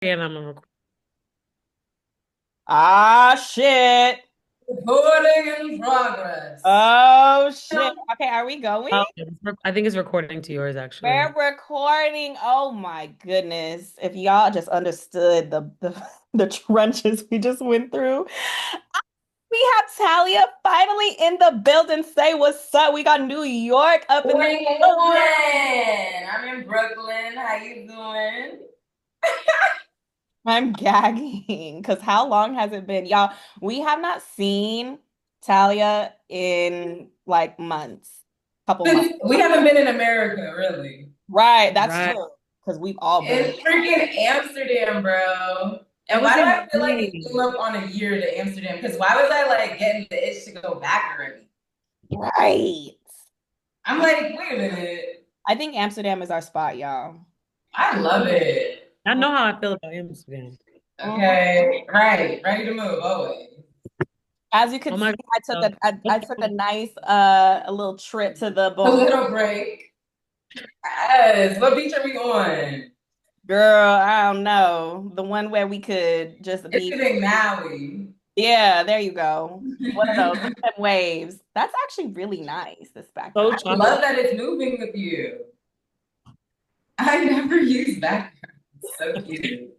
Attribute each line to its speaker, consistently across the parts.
Speaker 1: And I'm a
Speaker 2: Ah, shit.
Speaker 3: Recording in progress.
Speaker 2: Oh, shit. Okay, are we going?
Speaker 1: I think it's recording to yours
Speaker 2: We're
Speaker 1: actually.
Speaker 2: recording. Oh my goodness. If y'all just understood the trenches we just went through. We have Talia finally in the building. Say what's up. We got New York up in the
Speaker 3: Morning,
Speaker 2: building.
Speaker 3: I'm in Brooklyn. How you doing?
Speaker 2: I'm gagging because how long has it been? Y'all, we have not seen Talia in like months, couple months.
Speaker 3: We haven't been in America, really.
Speaker 2: Right, that's
Speaker 1: Right.
Speaker 2: true. Because we've all been.
Speaker 3: It's freaking Amsterdam, bro.
Speaker 1: That
Speaker 3: And
Speaker 1: was
Speaker 3: why do
Speaker 1: in
Speaker 3: I feel like it
Speaker 1: June.
Speaker 3: came up on a year to Amsterdam? Because why was I like getting the itch to go back already?
Speaker 2: Right.
Speaker 3: I'm like, wait a minute.
Speaker 2: I think Amsterdam is our spot, y'all.
Speaker 3: I love it.
Speaker 1: I know how I feel about Amsterdam.
Speaker 2: Mhm.
Speaker 3: Okay, right. Ready to move always.
Speaker 2: As you
Speaker 1: Oh
Speaker 2: could see,
Speaker 1: my God.
Speaker 2: I took a nice a little trip to the
Speaker 3: A
Speaker 2: Bahamas.
Speaker 3: little break. Yes. What beach are we on?
Speaker 2: Girl, I don't know. The one where we could just
Speaker 3: It's
Speaker 2: be.
Speaker 3: giving Maui.
Speaker 2: Yeah, there you go. One of those. Look at them waves. That's actually really nice, this
Speaker 1: So
Speaker 2: background.
Speaker 3: I love
Speaker 1: tropical.
Speaker 3: that it's moving with you. I never use background. So cute.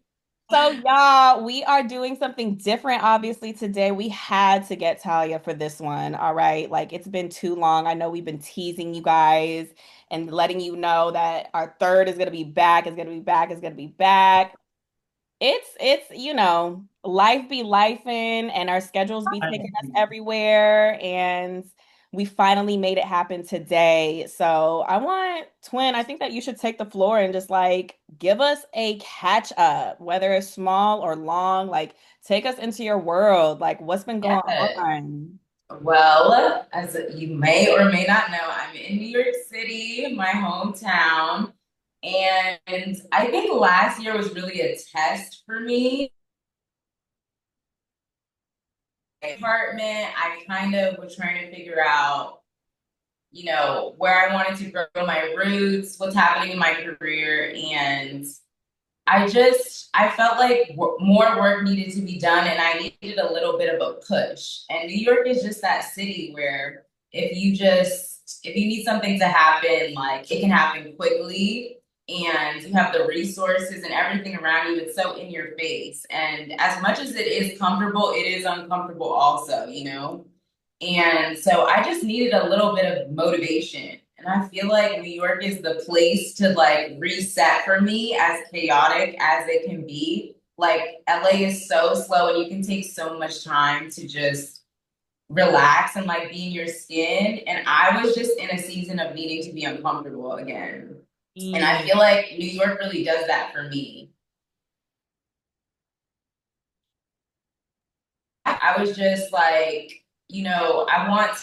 Speaker 2: So, y'all, we are doing something different, obviously, today. We had to get Talia for this one. All right. Like, it's been too long. I know we've been teasing you guys and letting you know that our third is going to be back, is going to be back, is going to be back. It's life be lifing and our schedules be taking us everywhere. And we finally made it happen today. So I want Twin, I think that you should take the floor and just like give us a catch up, whether it's small or long, like take us into your world. Like what's been going
Speaker 3: Yeah.
Speaker 2: on?
Speaker 3: Well, as you may or may not know, I'm in New York City, my hometown. And I think last year was really a test for me. My apartment, I kind of was trying to figure out, where I wanted to grow my roots, what's happening in my career. And I felt like more work needed to be done and I needed a little bit of a push. And New York is just that city where if you need something to happen, like it can happen quickly and you have the resources and everything around you. It's so in your face. And as much as it is comfortable, it is uncomfortable also. And so I just needed a little bit of motivation. And I feel like New York is the place to like reset for me, as chaotic as it can be. Like LA is so slow and you can take so much time to just relax and like be in your skin. And I was just in a season of needing to be uncomfortable again. And I
Speaker 2: Mm.
Speaker 3: feel like New York really does that for me. I was just like, I want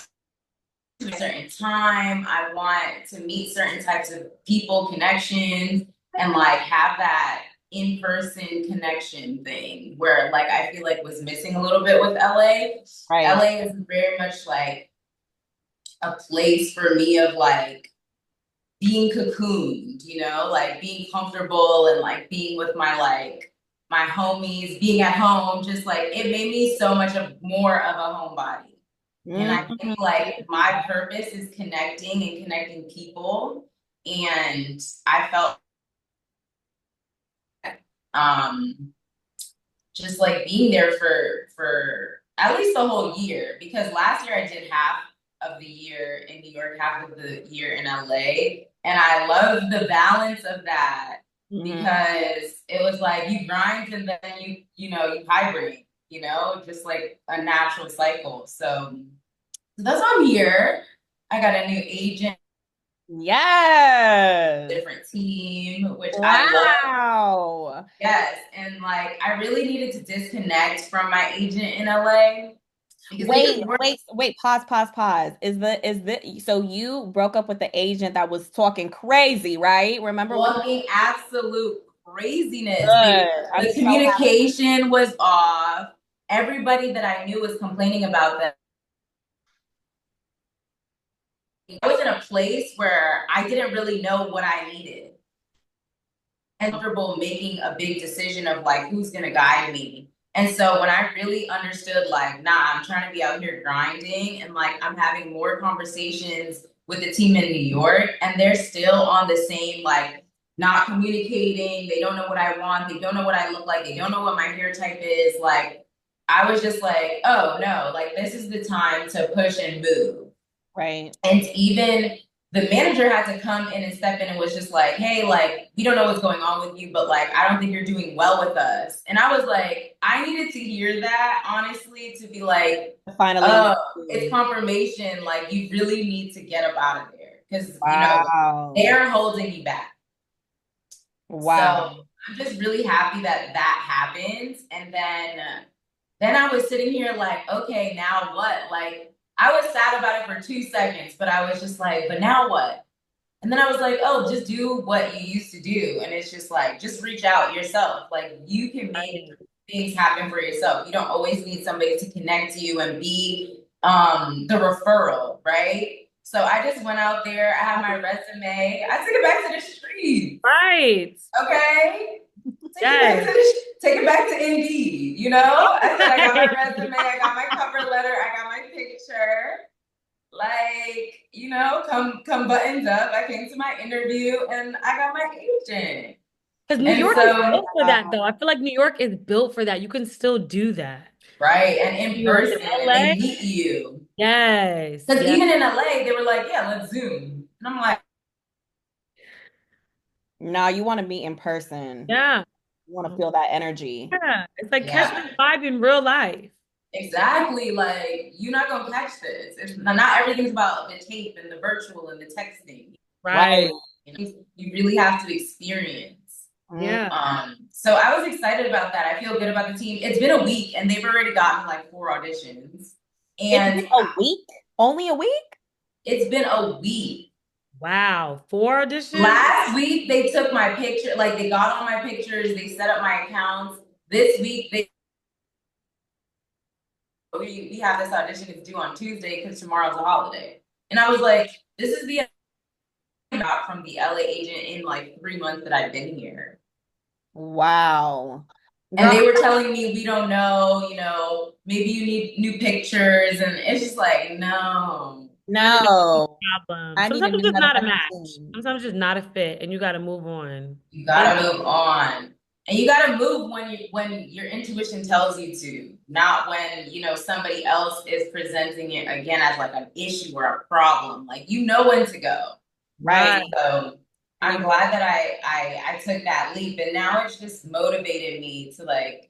Speaker 3: to a certain time. I want to meet certain types of people, connections, and like have that in-person connection thing where like I feel like was missing a little bit with LA.
Speaker 2: Right.
Speaker 3: LA is very much like a place for me of like being cocooned, like being comfortable and like being with my homies, being at home, just like it made me so much of more of a homebody. And I
Speaker 2: Mhm.
Speaker 3: think like my purpose is connecting and connecting people. And I felt um just like being there for at least the whole year. Because last year I did half of the year in New York, half of the year in LA. And I love the balance of that
Speaker 2: Mhm.
Speaker 3: because it was like you grind and then you hibernate, just like a natural cycle. So that's why I'm here. I got a new agent,
Speaker 2: Yes.
Speaker 3: different team, which I love.
Speaker 2: Wow.
Speaker 3: Yes. And like I really needed to disconnect from my agent in LA because we
Speaker 2: Wait,
Speaker 3: just work
Speaker 2: wait, wait, pause, pause, pause. So you broke up with the agent that was talking crazy, right? Remember we
Speaker 3: walking absolute craziness.
Speaker 2: good. I'm
Speaker 3: The
Speaker 2: so happy.
Speaker 3: communication was off. Everybody that I knew was complaining about that. I was in a place where I didn't really know what I needed. comfortable making a big decision of like who's gonna guide me. And so when I really understood like, nah, I'm trying to be out here grinding and like I'm having more conversations with the team in New York and they're still on the same like not communicating, they don't know what I want, they don't know what I look like, they don't know what my hair type is. Like I was just like, oh no, like this is the time to push and move.
Speaker 2: Right.
Speaker 3: And even the manager had to come in and step in and was just like, hey, like, we don't know what's going on with you, but like, I don't think you're doing well with us. And I was like, I needed to hear that, honestly, to be like,
Speaker 2: Finally.
Speaker 3: oh, it's confirmation. Like, you really need to get up out of there. Because, you know,
Speaker 2: Wow.
Speaker 3: they're holding you back.
Speaker 2: Wow.
Speaker 3: So I'm just really happy that that happened. And then I was sitting here like, okay, now what? Like, I was sad about it for 2 seconds, but I was just like, but now what? And then I was like, oh, just do what you used to do. And it's just like, just reach out yourself. Like, you can make things happen for yourself. You don't always need somebody to connect to you and be the referral, right? So I just went out there, I had my resume, I took it back to the street.
Speaker 1: Right.
Speaker 3: Okay. Take it back to Indeed, you know? I said I got my resume, I got my cover letter, I got my picture. Like, you know, come buttons up. I came to my interview and I got my agent.
Speaker 1: Because New York is built for that, though. I feel like New York is built for that. You can still do that.
Speaker 3: Right. And in person, and
Speaker 1: LA?
Speaker 3: they meet you.
Speaker 1: Yes.
Speaker 3: Because
Speaker 1: yes.
Speaker 3: even in LA, they were like, yeah, let's Zoom. And I'm like,
Speaker 2: no, you want to meet in person.
Speaker 1: Yeah.
Speaker 2: You want to feel that energy.
Speaker 1: Yeah. It's like catch the vibe in real life.
Speaker 3: Exactly. Like, you're not going to catch this. It's not everything's about the tape and the virtual and the texting.
Speaker 1: Right.
Speaker 3: You know, you really have to experience.
Speaker 1: Yeah.
Speaker 3: So I was excited about that. I feel good about the team. It's been a week and they've already gotten like 4 auditions. And
Speaker 2: it's been a week? Only a week?
Speaker 3: It's been a week.
Speaker 1: Wow. 4 auditions?
Speaker 3: Last week they took my picture, like they got all my pictures, they set up my accounts. This week we have this audition, it's due on Tuesday because tomorrow's a holiday. And I was like, this is the got from the LA agent in like 3 months that I've been here.
Speaker 2: Wow.
Speaker 3: And they were telling me, we don't know, you know, maybe you need new pictures. And it's just like, no.
Speaker 1: Problem. Sometimes it's just not a match. Sometimes it's just not a fit and you got to move on.
Speaker 3: You got to move on. And you got to move when your intuition tells you to, not when, you know, somebody else is presenting it again as like an issue or a problem. Like, you know when to go. Right. So I'm glad that I took that leap, and now it's just motivated me to like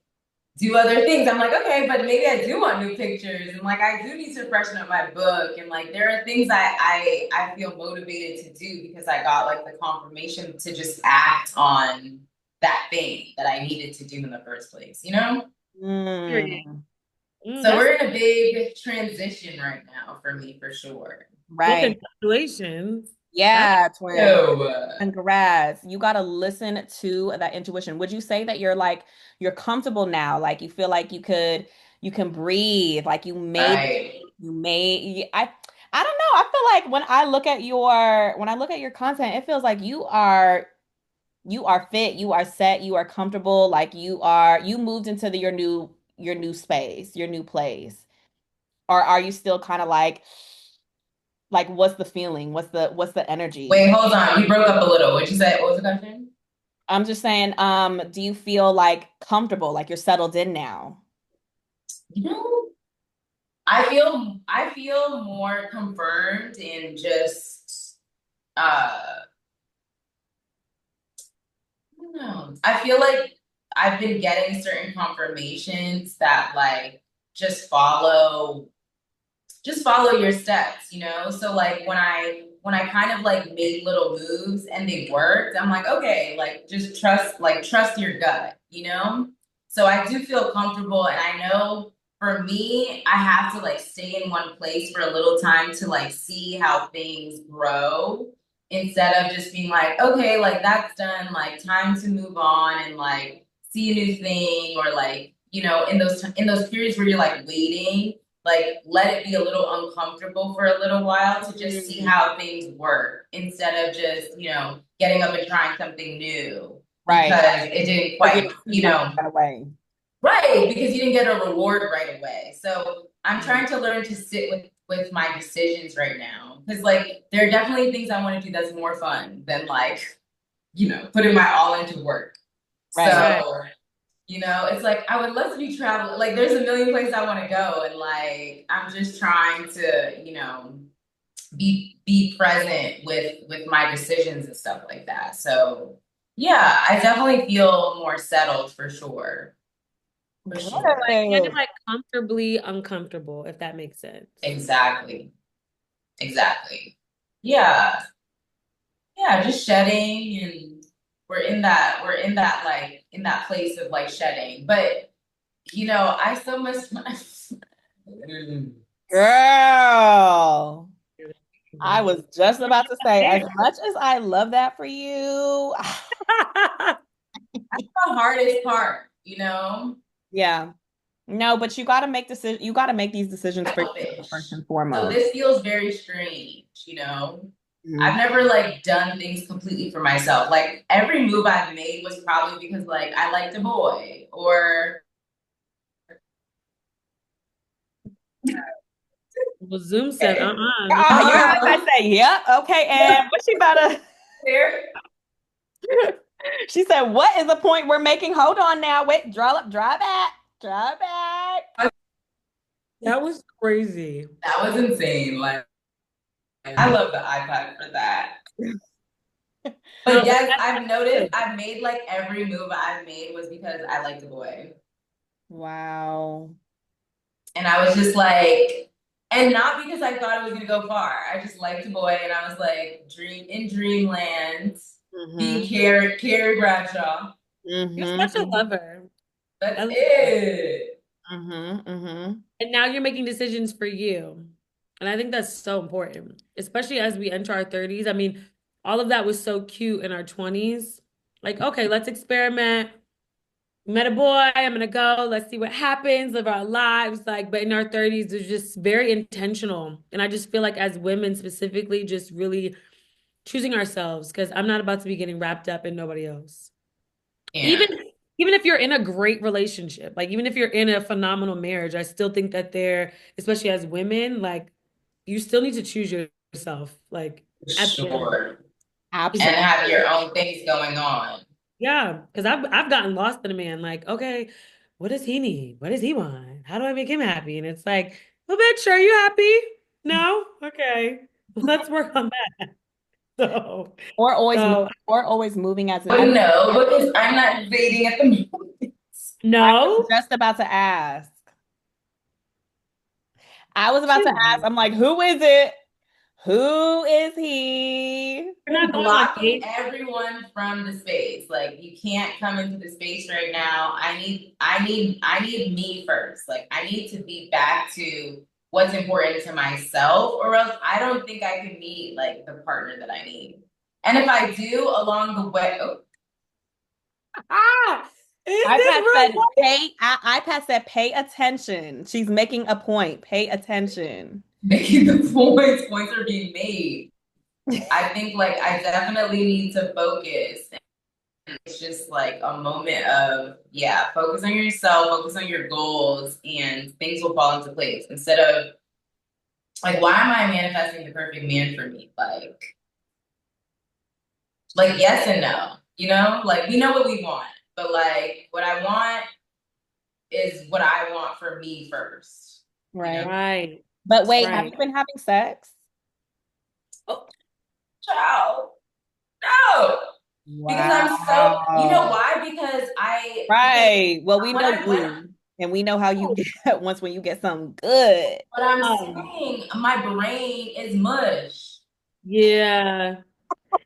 Speaker 3: do other things. I'm like, okay, but maybe I do want new pictures, and like I do need to freshen up my book, and like there are things I feel motivated to do because I got like the confirmation to just act on that thing that I needed to do in the first place, you know? So we're in a big transition right now for me, for sure.
Speaker 2: Right.
Speaker 1: Well, congratulations.
Speaker 2: Yeah, twin. Congrats. You got to listen to that intuition. Would you say that you're comfortable now? Like you feel like you can breathe, like you made I don't know. I feel like when I look at your content, it feels like you are fit, you are set, you are comfortable, like you moved into your new space, your new place. Or are you still kind of like what's the feeling? What's the energy?
Speaker 3: Wait, hold on. You broke up a little. What'd you say? What was the question?
Speaker 2: I'm just saying, do you feel like comfortable, like you're settled in now?
Speaker 3: You know, I feel more confirmed in just I don't know. I feel like I've been getting certain confirmations that like just follow your steps, you know? So like when I kind of like made little moves and they worked, I'm like, okay, like just trust your gut, you know? So I do feel comfortable, and I know for me, I have to like stay in one place for a little time to like see how things grow instead of just being like, okay, like that's done, like time to move on and like see a new thing, or like, you know, in those periods where you're like waiting, like let it be a little uncomfortable for a little while to just see how things work instead of just, you know, getting up and trying something new. because it didn't quite,
Speaker 2: away.
Speaker 3: Right, because you didn't get a reward right away. So I'm trying to learn to sit with my decisions right now. Because like there are definitely things I want to do that's more fun than like, putting my all into work.
Speaker 2: Right.
Speaker 3: So, it's like I would love to be traveling. Like there's a million places I want to go. And like I'm just trying to, be present with my decisions and stuff like that. So yeah, I definitely feel more settled for sure. For sure.
Speaker 1: Kind of like comfortably uncomfortable, if that makes sense.
Speaker 3: Exactly. Yeah. Yeah, just shedding, and we're in that place of like shedding. But I so much
Speaker 2: Girl. I was just about to say, as much as I love that for you.
Speaker 3: That's the hardest part,
Speaker 2: Yeah. No, but you got to make decisions. You got to make these decisions for yourself first and foremost.
Speaker 3: So this feels very strange, I've never like done things completely for myself. Like every move I've made was probably because like I liked a boy or
Speaker 1: Well, Zoom said,
Speaker 2: I say, yep, okay, and what's she about to? She said, "What is the point we're making? Hold on now, wait, draw back."
Speaker 1: That was crazy.
Speaker 3: That was insane. Like, I love the iPad for that. But yes, I've noticed I've made like every move I've made was because I liked a boy.
Speaker 2: Wow.
Speaker 3: And I was just like, and not because I thought it was gonna go far. I just liked a boy, and I was like, dreamland, be Carrie Bradshaw.
Speaker 1: You're such a lover.
Speaker 3: That's it.
Speaker 1: And now you're making decisions for you. And I think that's so important, especially as we enter our 30s. I mean, all of that was so cute in our 20s. Like, okay, let's experiment. Met a boy, I'm gonna go, let's see what happens, live our lives. Like, but in our 30s, it's just very intentional. And I just feel like as women specifically, just really choosing ourselves, because I'm not about to be getting wrapped up in nobody else. Yeah. Even if you're in a great relationship, like even if you're in a phenomenal marriage, I still think that especially as women, like you still need to choose yourself. Like
Speaker 3: sure. Absolutely. And have your own things going on.
Speaker 1: Yeah, because I've gotten lost in a man. Like, okay, what does he need? What does he want? How do I make him happy? And it's like, well, bitch, are you happy? No? Okay. Let's work on that. So
Speaker 2: or always moving as
Speaker 3: no, because I'm not dating at the moment.
Speaker 1: No.
Speaker 2: I was just about to ask. I'm like, who is it? Who is he?
Speaker 3: I'm blocking everyone from the space. Like you can't come into the space right now. I need me first. Like I need to be back to what's important to myself, or else I don't think I can meet like the partner that I need. And if I do along the way,
Speaker 2: iPad said, pay attention. She's making a point. Pay attention.
Speaker 3: Making the points are being made. I think like I definitely need to focus. And it's just like a moment of, focus on yourself, focus on your goals, and things will fall into place. Instead of like, why am I manifesting the perfect man for me? Like yes and no, like we know what we want, but like what I want is what I want for me first.
Speaker 2: Right.
Speaker 1: Right.
Speaker 2: But wait, have you been having sex?
Speaker 3: Oh, child. No. Wow. Because I'm so, you know why? Because
Speaker 2: well, we know you. And we know how you get when you get something good.
Speaker 3: But I'm saying my brain is mush.
Speaker 1: Yeah.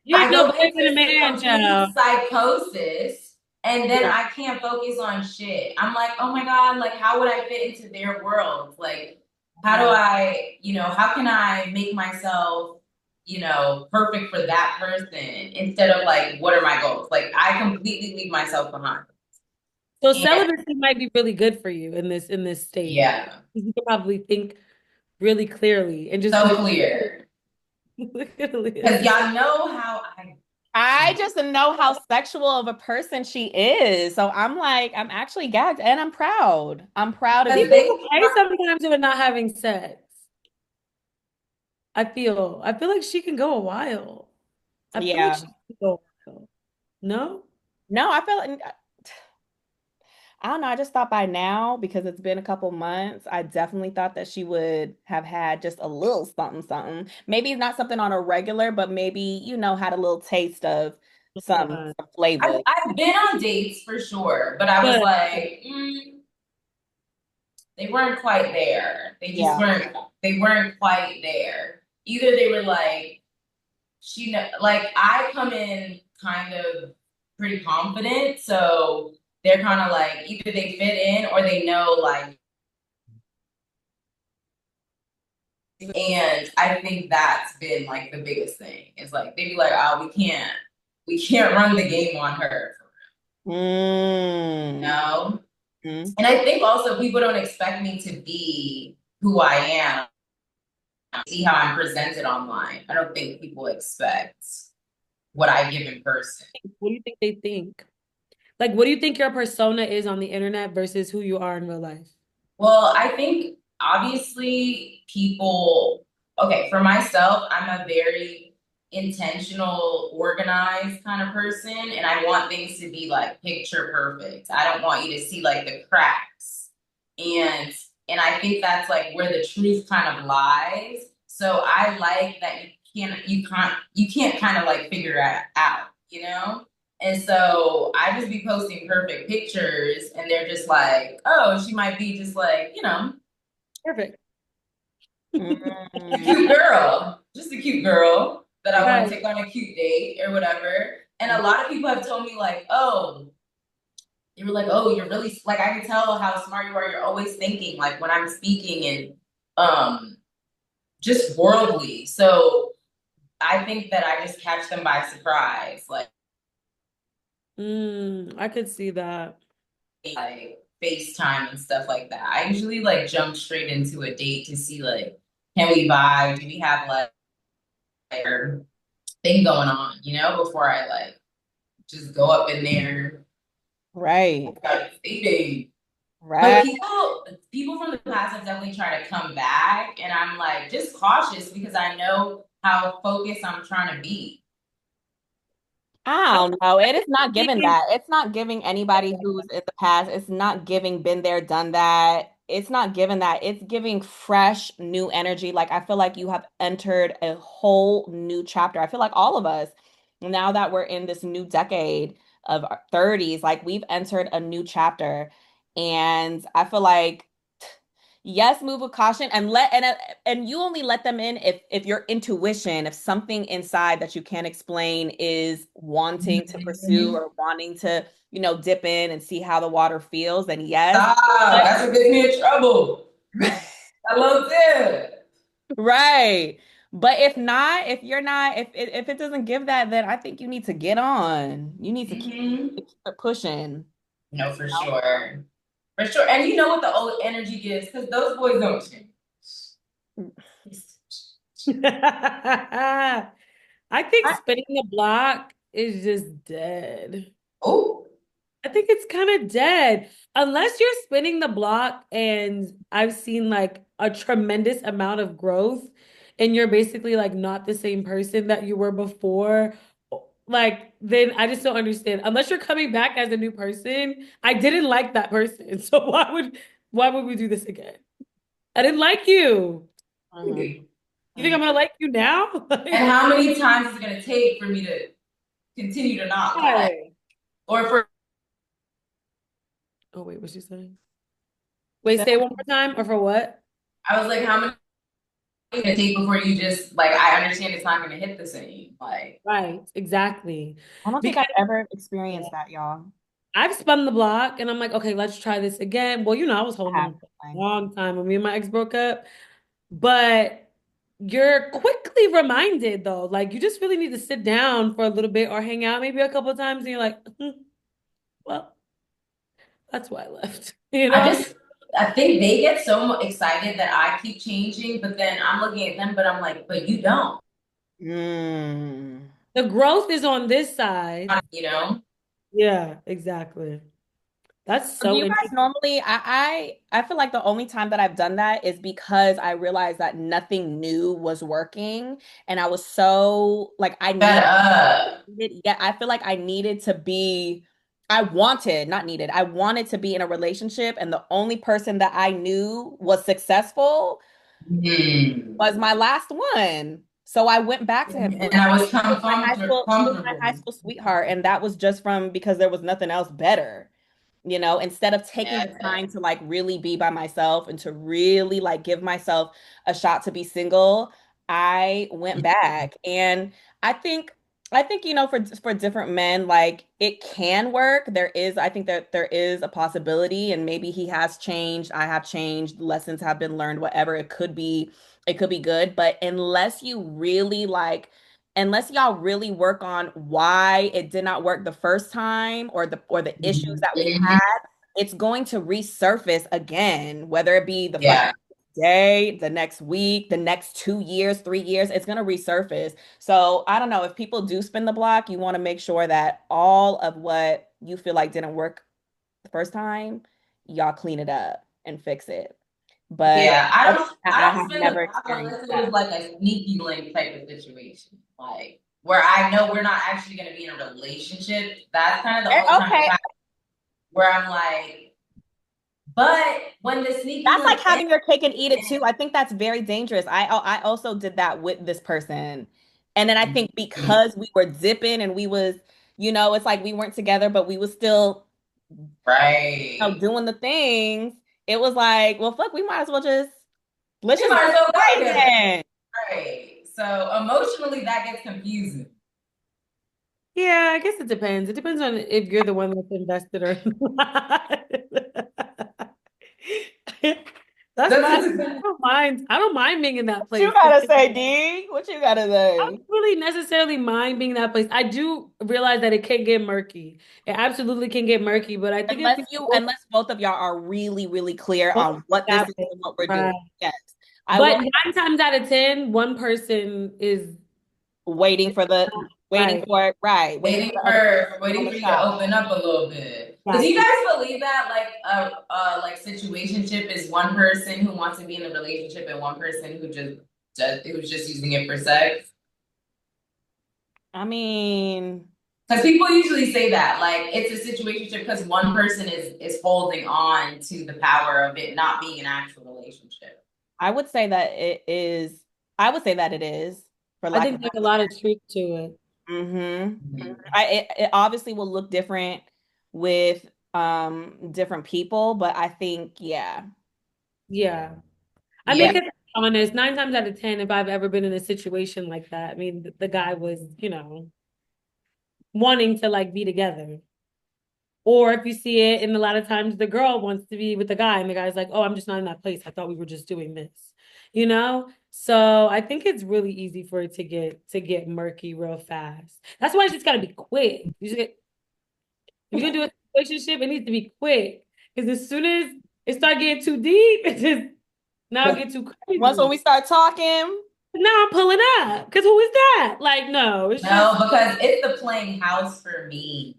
Speaker 1: You go into a man, child.
Speaker 3: Psychosis, and then I can't focus on shit. I'm like, oh my God, like how would I fit into their world? Like, how do I, how can I make myself, perfect for that person instead of like, what are my goals? Like I completely leave myself behind.
Speaker 1: So celibacy might be really good for you in this state.
Speaker 3: Yeah.
Speaker 1: You can probably think really clearly and just
Speaker 3: so clear. Because y'all know how I
Speaker 2: I just know how sexual of a person she is. So I'm like, I'm actually gagged and I'm proud. I'm proud to
Speaker 3: Because
Speaker 2: be.
Speaker 1: People okay sometimes with not having sex. I feel like she can go a while. I feel like
Speaker 2: Yeah.
Speaker 1: she can go a while. No?
Speaker 2: No, I feel like I don't know. I just thought by now, because it's been a couple months, I definitely thought that she would have had just a little something, something. Maybe not something on a regular, but maybe, had a little taste of
Speaker 1: God.
Speaker 2: some flavor.
Speaker 3: I've been on dates for sure, but I was
Speaker 1: Good.
Speaker 3: like, they weren't quite there. They just
Speaker 2: Yeah.
Speaker 3: weren't. They weren't quite there. Either they were like, like I come in kind of pretty confident, so they're kind of like either they fit in or they know like. And I think that's been like the biggest thing. It's like they'd be like, oh, we can't run the game on her.
Speaker 2: Mm.
Speaker 3: No.
Speaker 2: Mm.
Speaker 3: And I think also people don't expect me to be who I am, see how I'm presented online. I don't think people expect what I give in person.
Speaker 1: What do you think they think? Like, what do you think your persona is on the internet versus who you are in real life?
Speaker 3: Well, I think obviously people, okay, for myself, I'm a very intentional, organized kind of person, and I want things to be like picture perfect. I don't want you to see like the cracks. And and I think that's like where the truth kind of lies. So I like that you can't kind of like figure it out, you know? And so I just be posting perfect pictures, and they're just like, oh, she might be just like,
Speaker 1: Perfect.
Speaker 3: a cute
Speaker 2: Mm.
Speaker 3: girl, just a cute girl that I want to
Speaker 1: Right.
Speaker 3: take on a cute date or whatever. And a lot of people have told me, like, oh, they were like, oh, you're really, like, I can tell how smart you are. You're always thinking, like, when I'm speaking and just worldly. So I think that I just catch them by surprise.
Speaker 1: I could see that.
Speaker 3: Like FaceTime and stuff like that. I usually like jump straight into a date to see like, can we vibe? Do we have like our thing going on, before I like just go up in there.
Speaker 2: Right.
Speaker 3: Dating. But
Speaker 2: Right.
Speaker 3: people from the past have definitely tried to come back, and I'm like just cautious because I know how focused I'm trying to be.
Speaker 2: I don't know. It is not giving
Speaker 1: Thinking
Speaker 2: that. It's not giving anybody who's in the past. It's not giving been there, done that. It's not giving that. It's giving fresh, new energy. Like I feel like you have entered a whole new chapter. I feel like all of us, now that we're in this new decade of our 30s, like we've entered a new chapter. And I feel like yes, move with caution and and you only let them in if your intuition, if something inside that you can't explain is wanting to pursue or wanting to, dip in and see how the water feels, then yes.
Speaker 3: Stop.
Speaker 2: But
Speaker 3: That's what gets me in trouble. I love it.
Speaker 2: right. But if not, if you're not, if it doesn't give that, then I think you need to get on. You need to keep it pushing.
Speaker 3: No, for sure. For sure. And you know what the old energy gives? Because those boys don't change.
Speaker 1: I think spinning the block is just dead.
Speaker 3: Oh,
Speaker 1: I think it's kind of dead. Unless you're spinning the block and I've seen like a tremendous amount of growth and you're basically like not the same person that you were before, like then I just don't understand. Unless you're coming back as a new person, I didn't like that person. So why would we do this again? I didn't like you.
Speaker 2: Mhm.
Speaker 1: You think I'm gonna like you now?
Speaker 3: and
Speaker 1: Like,
Speaker 3: how many times is it going to take for me to continue to not like?
Speaker 1: why?
Speaker 3: Or for
Speaker 1: Oh wait, what's she saying? Wait,
Speaker 2: So
Speaker 1: say it one more time or for what?
Speaker 3: I was like, how many going to take before you just like? I understand it's not going to hit the same. Like,
Speaker 1: Right, exactly.
Speaker 2: I don't think I've
Speaker 1: Because
Speaker 2: ever experienced that, y'all.
Speaker 1: I've spun the block and I'm like, okay, let's try this again. Well, I was
Speaker 2: I
Speaker 1: holding
Speaker 2: have
Speaker 1: on for a
Speaker 2: to
Speaker 1: long time when me and my ex broke up. But you're quickly reminded though, like you just really need to sit down for a little bit or hang out maybe a couple of times and you're like, well, that's why I left. You
Speaker 3: I
Speaker 1: know?
Speaker 3: just, I think they get so excited that I keep changing, but then I'm looking at them, but I'm like, but you don't.
Speaker 2: Mm.
Speaker 1: The growth is on this side.
Speaker 3: you know?
Speaker 1: Yeah, exactly. That's
Speaker 2: Do
Speaker 1: so
Speaker 2: you guys
Speaker 1: interesting.
Speaker 2: normally, I feel like the only time that I've done that is because I realized that nothing new was working. And I was so like
Speaker 3: Shut up.
Speaker 2: yeah, I feel like I needed to be, I wanted, not needed, I wanted to be in a relationship. And the only person that I knew was successful
Speaker 3: Hmm.
Speaker 2: was my last one. So I went back to him.
Speaker 3: And I was
Speaker 2: He was my high
Speaker 3: comfortable.
Speaker 2: school sweetheart. And that was just from because there was nothing else better. Instead of taking
Speaker 3: Yeah.
Speaker 2: the time to like really be by myself and to really like give myself a shot to be single, I went back. And I think for different men, like it can work. I think that there is a possibility, and maybe he has changed, I have changed, lessons have been learned, whatever. It could be good. But unless y'all really work on why it did not work the first time, or the issues that we
Speaker 3: Mhm.
Speaker 2: had, it's going to resurface again, whether it be the fucking
Speaker 3: Yeah.
Speaker 2: day, the next week, the next 2 years, 3 years, it's going to resurface. So I don't know, if people do spin the block, you want to make sure that all of what you feel like didn't work the first time, y'all clean it up and fix it. But
Speaker 3: Yeah. I
Speaker 2: I
Speaker 3: don't
Speaker 2: have
Speaker 3: spend the
Speaker 2: never
Speaker 3: block unless
Speaker 2: experienced
Speaker 3: it was
Speaker 2: that.
Speaker 3: like a sneaky link type of situation. Like where I know we're not actually gonna be in a relationship. That's kind of the only time
Speaker 2: Okay,
Speaker 3: where I'm like, but when the sneaky
Speaker 2: that's like
Speaker 3: link
Speaker 2: having your cake and eat it too.
Speaker 3: ends,
Speaker 2: I think that's very dangerous. I also did that with this person. And then I think
Speaker 3: Mhm.
Speaker 2: because we were dipping and we was, it's like we weren't together, but we was still,
Speaker 3: Right.
Speaker 2: doing the things. It was like, well, fuck, we might as well let's
Speaker 3: We
Speaker 2: just
Speaker 3: might as well go
Speaker 2: get
Speaker 3: together.
Speaker 2: it
Speaker 3: Right. So emotionally that gets confusing.
Speaker 1: Yeah, I guess it depends. It depends on if you're the one that's invested or not. That's
Speaker 3: Does
Speaker 1: fine.
Speaker 3: it
Speaker 1: I don't mind being in that
Speaker 2: What you
Speaker 1: place.
Speaker 2: gotta say, D? What you gotta
Speaker 1: I
Speaker 2: say?
Speaker 1: don't really necessarily mind being in that place. I do realize that it can get murky. It absolutely can get murky, but I think if you both,
Speaker 2: Unless both of y'all are really, really clear
Speaker 1: both
Speaker 2: on what this is
Speaker 1: establish,
Speaker 2: and what we're doing.
Speaker 1: right.
Speaker 2: Yes. I
Speaker 1: But
Speaker 2: will
Speaker 1: 9 times out of 10, one person is
Speaker 2: waiting for
Speaker 1: right.
Speaker 2: waiting for the other person to call
Speaker 3: waiting
Speaker 2: the
Speaker 3: for you to
Speaker 2: shot.
Speaker 3: open up a little bit. But do you
Speaker 1: Exactly.
Speaker 3: guys believe that like situationship is one person who wants to be in a relationship and one person who's just using it for sex?
Speaker 2: I mean,
Speaker 3: Because people usually say that like it's a situationship because one person is holding on to the power of it not being an actual relationship.
Speaker 2: I would say that it is. I would say that it is, for
Speaker 1: I
Speaker 2: lack of
Speaker 1: think
Speaker 2: a
Speaker 1: there's
Speaker 2: better
Speaker 1: a lot of truth to it.
Speaker 2: Mm-hmm.
Speaker 3: Mhm.
Speaker 2: It obviously will look different with different people, but I think
Speaker 1: Yeah. I mean,
Speaker 2: yeah.
Speaker 1: because honest, 9 times out of 10, if I've ever been in a situation like that, I mean, the guy was, wanting to like be together. Or if you see it, and a lot of times the girl wants to be with the guy, and the guy's like, "Oh, I'm just not in that place. I thought we were just doing this," you know. So I think it's really easy for it to get murky real fast. That's why it's just gotta be quick. If you're gonna do a relationship, it needs to be quick because as soon as it start getting too deep, it just now it gets too
Speaker 2: Once when
Speaker 1: crazy.
Speaker 2: we start talking,
Speaker 1: Now I'm pulling up because who is that? Like, no, it's
Speaker 3: No,
Speaker 1: just
Speaker 3: because it's the playing house for me.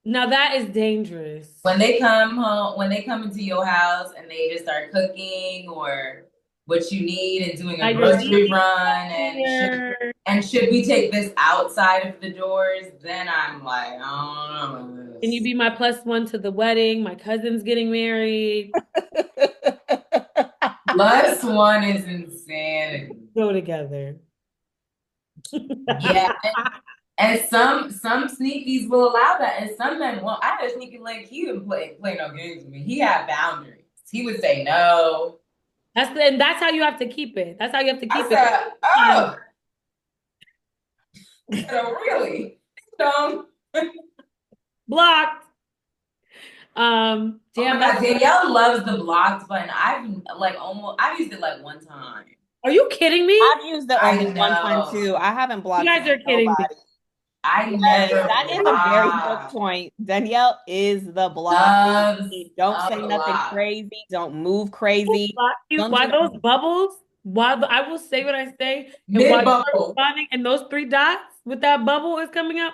Speaker 1: now that is dangerous.
Speaker 3: When they come home, when they come into your house and they just start cooking or what you need and doing
Speaker 1: Now
Speaker 3: a
Speaker 1: you're
Speaker 3: grocery
Speaker 1: leaving
Speaker 3: run
Speaker 1: here.
Speaker 3: and should we take this outside of the doors, then I'm like, I don't know about
Speaker 1: Can you
Speaker 3: this.
Speaker 1: be my plus one to the wedding? My cousin's getting married.
Speaker 3: Plus one is insanity.
Speaker 1: Go together.
Speaker 3: Yeah. And some sneakies will allow that, and some men won't. I had a sneaky link. He didn't play no games with me. He had boundaries. He would say no.
Speaker 1: And that's how you have to keep it. That's how you have to
Speaker 3: I
Speaker 1: keep it.
Speaker 3: said,
Speaker 1: Sometimes
Speaker 3: oh, no, really? No.
Speaker 1: blocked.
Speaker 3: Oh my
Speaker 1: Damn,
Speaker 3: God,
Speaker 1: that's
Speaker 3: Danielle loves the blocked button. I've used it like one time.
Speaker 1: are you kidding me?
Speaker 2: I've used it
Speaker 3: I
Speaker 2: only one time
Speaker 3: know.
Speaker 2: too. I haven't
Speaker 1: You
Speaker 2: blocked
Speaker 1: guys are kidding me.
Speaker 2: nobody.
Speaker 3: I
Speaker 2: Yes,
Speaker 3: never
Speaker 2: that is a very good
Speaker 3: block.
Speaker 2: point. Danielle is the block.
Speaker 3: Loves
Speaker 2: Don't
Speaker 3: a
Speaker 2: say nothing
Speaker 3: block.
Speaker 2: crazy. Don't move
Speaker 1: Who
Speaker 2: crazy.
Speaker 1: blocked you?
Speaker 2: Don't
Speaker 1: Why
Speaker 2: do
Speaker 1: those bubbles? While I will say what I say, and while
Speaker 3: Mid
Speaker 1: you're
Speaker 3: bubble
Speaker 1: responding, and those three dots with that bubble is coming up,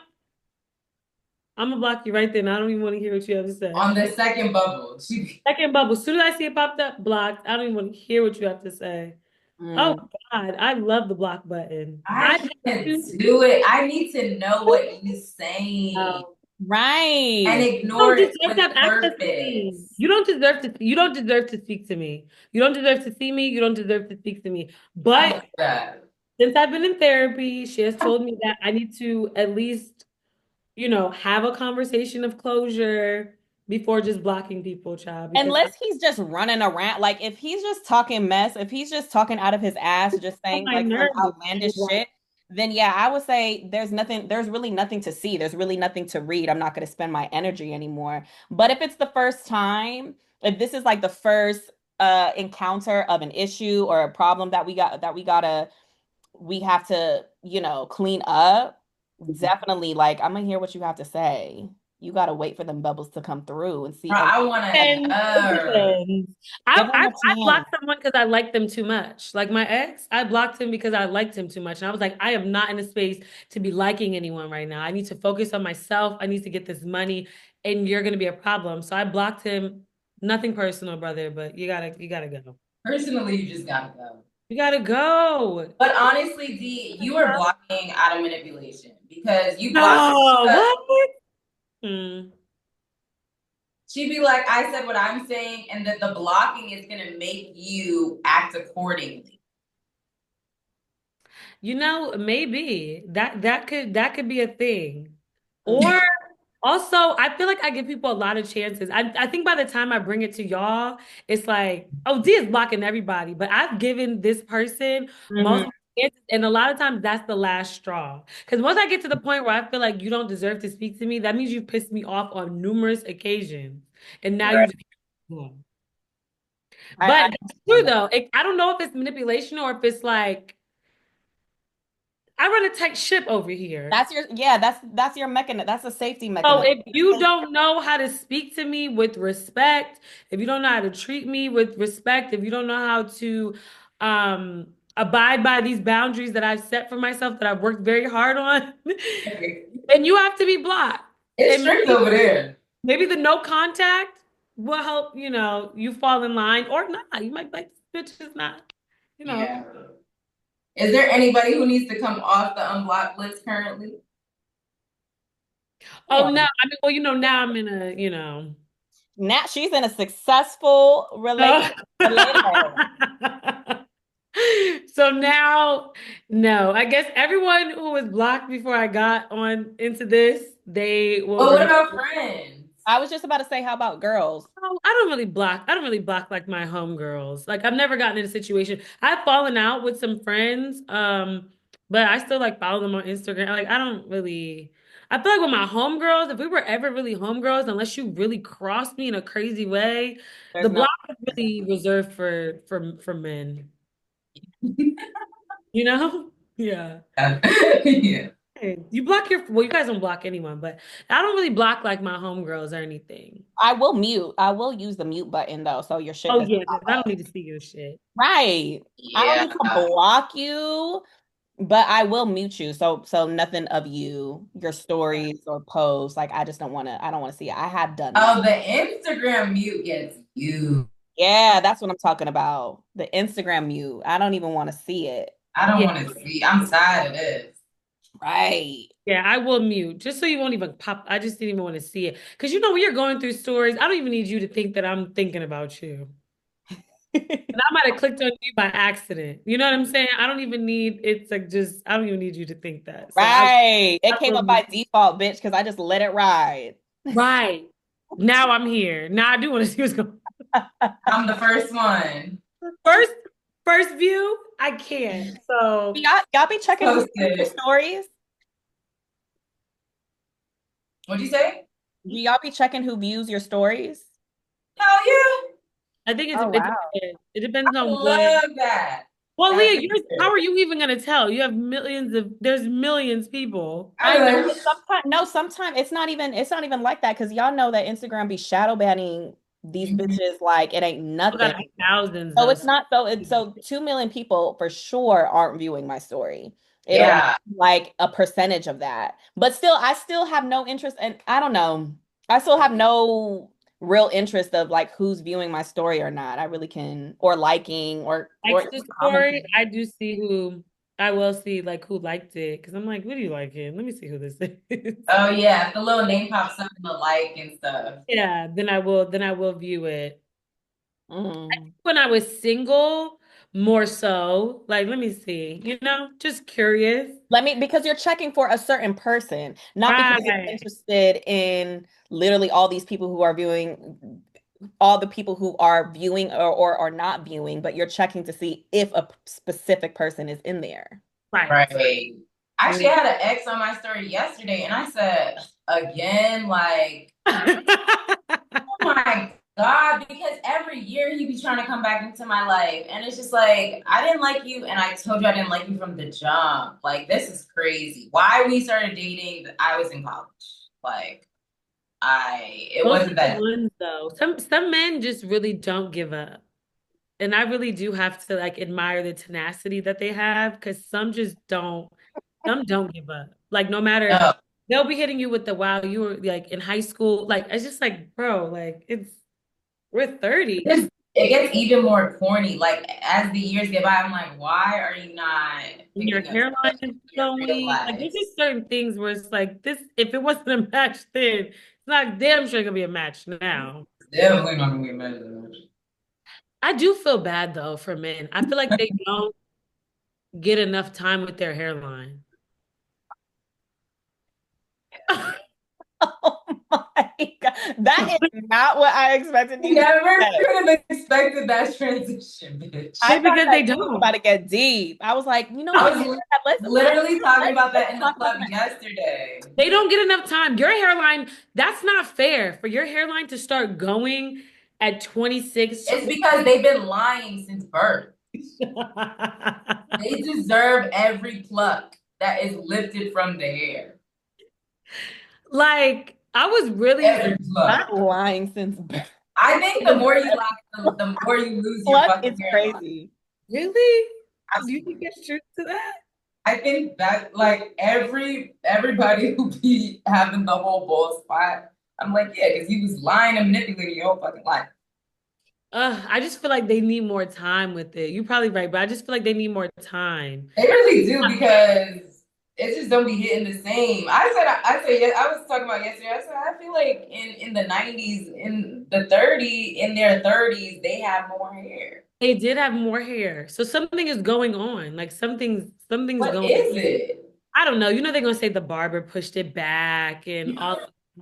Speaker 1: I'm gonna block you right then. I don't even want to hear what you have to say.
Speaker 3: on the second bubble.
Speaker 1: Second bubble. As soon as I see it popped up, blocked. I don't even want to hear what you have to say. Oh
Speaker 2: Mm.
Speaker 1: God, I love the block button. I
Speaker 3: I can't do it. I need to know what he's saying
Speaker 1: no.
Speaker 3: and
Speaker 2: Right.
Speaker 1: You don't
Speaker 3: ignore it
Speaker 1: deserve to
Speaker 3: with
Speaker 1: have access to me.
Speaker 3: purpose.
Speaker 1: You don't deserve to. You don't deserve to speak to me. You don't deserve to see me. You don't deserve to speak to me.
Speaker 3: I
Speaker 1: But
Speaker 3: like that.
Speaker 1: since I've been in therapy, she has told me that I need to at least, have a conversation of closure before just blocking people, child. Because
Speaker 2: Unless he's just running around, like if he's just talking mess, if he's just talking out of his ass, just
Speaker 1: on
Speaker 2: saying
Speaker 1: my
Speaker 2: like some
Speaker 1: nerves.
Speaker 2: outlandish shit, then yeah, I would say there's really nothing to see. There's really nothing to read. I'm not going to spend my energy anymore. But if it's the first time, if this is like the first encounter of an issue or a problem we have to, clean up, definitely like I'm gonna hear what you have to say. You gotta wait for them bubbles to come through and see
Speaker 3: Bro,
Speaker 2: and
Speaker 3: I want to
Speaker 1: And it
Speaker 3: know.
Speaker 1: depends.
Speaker 2: give them a
Speaker 1: I
Speaker 2: chance.
Speaker 1: blocked someone because I liked them too much. Like my ex, I blocked him because I liked him too much. And I was like, I am not in a space to be liking anyone right now. I need to focus on myself. I need to get this money, and you're gonna be a problem. So I blocked him. Nothing personal, brother, but you gotta go.
Speaker 3: Personally, you just gotta go.
Speaker 1: You gotta go.
Speaker 3: But honestly, D, you are blocking out of manipulation because you block.
Speaker 1: No, what? Hmm.
Speaker 3: She'd be like, I said what I'm saying, and that the blocking is gonna make you act accordingly.
Speaker 1: Maybe that could be a thing. Or also, I feel like I give people a lot of chances. I think by the time I bring it to y'all, it's like, oh, D is blocking everybody. But I've given this person
Speaker 2: Mhm.
Speaker 1: multiple chances, and a lot of times that's the last straw. Because once I get to the point where I feel like you don't deserve to speak to me, that means you've pissed me off on numerous occasions. And now you
Speaker 2: Right.
Speaker 1: just yeah.
Speaker 2: I
Speaker 1: But it's true
Speaker 2: understand that.
Speaker 1: though. I don't know if it's manipulation or if it's like I run a tight ship over here.
Speaker 2: That's your mechanism. That's a safety
Speaker 1: So
Speaker 2: mechanism.
Speaker 1: if you don't know how to speak to me with respect, if you don't know how to treat me with respect, if you don't know how to abide by these boundaries that I've set for myself that I've worked very hard on, then you have to be blocked.
Speaker 3: It's
Speaker 1: And
Speaker 3: strict over there.
Speaker 1: maybe the no contact will help, you fall in line or not. You might be like, this bitch is not, you know.
Speaker 3: Yeah. Is there anybody who needs to come off the unblocked list currently?
Speaker 1: Oh,
Speaker 2: Yeah.
Speaker 1: no. I mean, well, now I'm in a,
Speaker 2: Now she's in a successful
Speaker 1: Oh.
Speaker 2: relationship.
Speaker 1: So now, no, I guess everyone who was blocked before I got on into this, they will
Speaker 3: Well, what
Speaker 1: remember.
Speaker 3: about friends?
Speaker 2: I was just about to say, how about girls?
Speaker 1: Oh, I don't really block. I don't really block like my homegirls. Like I've never gotten in a situation. I've fallen out with some friends, but I still like follow them on Instagram. Like I don't really. I feel like with my homegirls, if we were ever really homegirls, unless you really crossed me in a crazy way, the
Speaker 2: There's no.
Speaker 1: block is really reserved for men. You know? Yeah.
Speaker 3: Yeah.
Speaker 1: Hey, you block well, you guys don't block anyone, but I don't really block like my homegirls or anything.
Speaker 2: I will mute. I will use the mute button though, so your shit
Speaker 1: Oh
Speaker 2: doesn't
Speaker 1: yeah,
Speaker 2: pop
Speaker 1: because I don't
Speaker 2: up.
Speaker 1: need to see your shit.
Speaker 2: Right. I don't
Speaker 3: Yeah.
Speaker 2: need to block you, but I will mute you. So nothing of you, your stories or posts. Like I don't want to see it. I have done that.
Speaker 3: Oh, the Instagram mute gets you.
Speaker 2: Yeah, that's what I'm talking about. The Instagram mute. I don't even want to see it.
Speaker 3: I don't
Speaker 1: Yeah.
Speaker 3: want to see. I'm tired of this.
Speaker 2: Right.
Speaker 1: Yeah, I will mute just so you won't even pop. I just didn't even want to see it. Because when you're going through stories, I don't even need you to think that I'm thinking about you. And I might have clicked on you by accident. You know what I'm saying? I don't even need it's like just I don't even need you to think that. So
Speaker 2: Right.
Speaker 1: I
Speaker 2: It came
Speaker 1: will
Speaker 2: up by
Speaker 1: mute.
Speaker 2: default, bitch, because I just let it ride.
Speaker 1: Right. Now I'm here. Now I do want to see what's going
Speaker 3: I'm the first one.
Speaker 1: on. First view, I can't. So
Speaker 2: Y'all be checking who
Speaker 3: Post
Speaker 2: views your
Speaker 3: it.
Speaker 2: stories?
Speaker 3: What'd you say?
Speaker 2: Do y'all be checking who views your stories?
Speaker 3: Hell yeah.
Speaker 1: I think
Speaker 2: Oh,
Speaker 1: it
Speaker 2: wow.
Speaker 1: depends. It depends
Speaker 3: I
Speaker 1: on what.
Speaker 3: love that.
Speaker 1: Well,
Speaker 3: That's
Speaker 1: Leah, how are you even gonna tell? There's millions people.
Speaker 2: I
Speaker 3: I'm
Speaker 2: know,
Speaker 3: like,
Speaker 2: but sometimes it's not even like that because y'all know that Instagram be shadow banning these bitches, like, it ain't
Speaker 1: Still got
Speaker 2: nothing.
Speaker 1: like thousands
Speaker 2: So
Speaker 1: though.
Speaker 2: it's not so it's so 2 million people for sure aren't viewing my story. It'll be
Speaker 3: Yeah.
Speaker 2: like a percentage of that. But still, I still have no interest, and I don't know. I still have no real interest of like who's viewing my story or not. I really can or liking or
Speaker 1: Likes the story.
Speaker 2: commenting.
Speaker 1: I do see who I will see like who liked it because I'm like, what do you like it? Let me see who this is.
Speaker 3: Oh yeah, if the little name pops up in the like and stuff.
Speaker 1: Yeah, then I will view it.
Speaker 2: Mm.
Speaker 1: When I was single, more so. Like, let me see, just curious.
Speaker 2: Because you're checking for a certain person, not because you're
Speaker 1: Right.
Speaker 2: interested in literally all these people who are viewing, all the people who are viewing or are not viewing, but you're checking to see if a specific person is in there.
Speaker 1: Right.
Speaker 3: Right. Actually, I had an ex on my story yesterday, and I said again, like, oh my God, because every year he be trying to come back into my life. And it's just like, I didn't like you, and I told you I didn't like you from the jump. Like, this is crazy. Why we started dating, I was in college. Like, it
Speaker 1: Those are
Speaker 3: wasn't
Speaker 1: the
Speaker 3: that.
Speaker 1: ones though. Some men just really don't give up. And I really do have to like admire the tenacity that they have because some don't give up. Like no matter
Speaker 3: No.
Speaker 1: they'll be hitting you with the wow, you were like in high school. Like it's just like, bro, like we're 30.
Speaker 3: It gets even more corny. Like, as the years get by, I'm like, why are you not
Speaker 1: And your
Speaker 3: picking us up
Speaker 1: hairline is
Speaker 3: in your real
Speaker 1: going. Like
Speaker 3: life?
Speaker 1: there's just certain things where it's like this, if it wasn't a match then, it's not damn sure gonna be a match now.
Speaker 3: Definitely not gonna get mad at us.
Speaker 1: I do feel bad though for men. I feel like they don't get enough time with their hairline.
Speaker 2: Oh my God. That is not what I expected you to
Speaker 3: Never
Speaker 2: say.
Speaker 3: could have expected that transition, bitch.
Speaker 2: I
Speaker 1: Maybe
Speaker 2: thought
Speaker 1: because
Speaker 2: that
Speaker 1: they
Speaker 2: you was about
Speaker 1: don't.
Speaker 2: to get deep. I was like, you know
Speaker 3: I
Speaker 2: what?
Speaker 3: was literally talking
Speaker 2: Let's
Speaker 3: about that in the
Speaker 2: talk about
Speaker 3: club
Speaker 2: that.
Speaker 3: yesterday.
Speaker 1: They don't get enough time. Your hairline, that's not fair for your hairline to start going at 26.
Speaker 3: It's because they've been lying since birth. They deserve every pluck that is lifted from the hair.
Speaker 1: Like, I was really
Speaker 3: Every pluck.
Speaker 2: Not lying since birth.
Speaker 3: I think the more you lie, the more you lose your
Speaker 2: Plus,
Speaker 3: fucking
Speaker 2: it's
Speaker 3: hairline.
Speaker 2: crazy.
Speaker 1: really?
Speaker 3: I
Speaker 1: Do you think
Speaker 3: swear.
Speaker 1: that's true to that?
Speaker 3: I think that like everybody who be having the whole bald spot, I'm like, yeah, because you was lying and manipulating your whole fucking life.
Speaker 1: I just feel like they need more time with it. You're probably right, but I just feel like they need more time.
Speaker 3: They really do because it just don't be hitting the same. I said, yeah, I was talking about yesterday. I said, I feel like in the 90s, in their 30s, they have more hair.
Speaker 1: They did have more hair. So something is going on. Like something's
Speaker 3: What
Speaker 1: going.
Speaker 3: is it?
Speaker 1: I don't know. They're gonna say the barber pushed it back and all,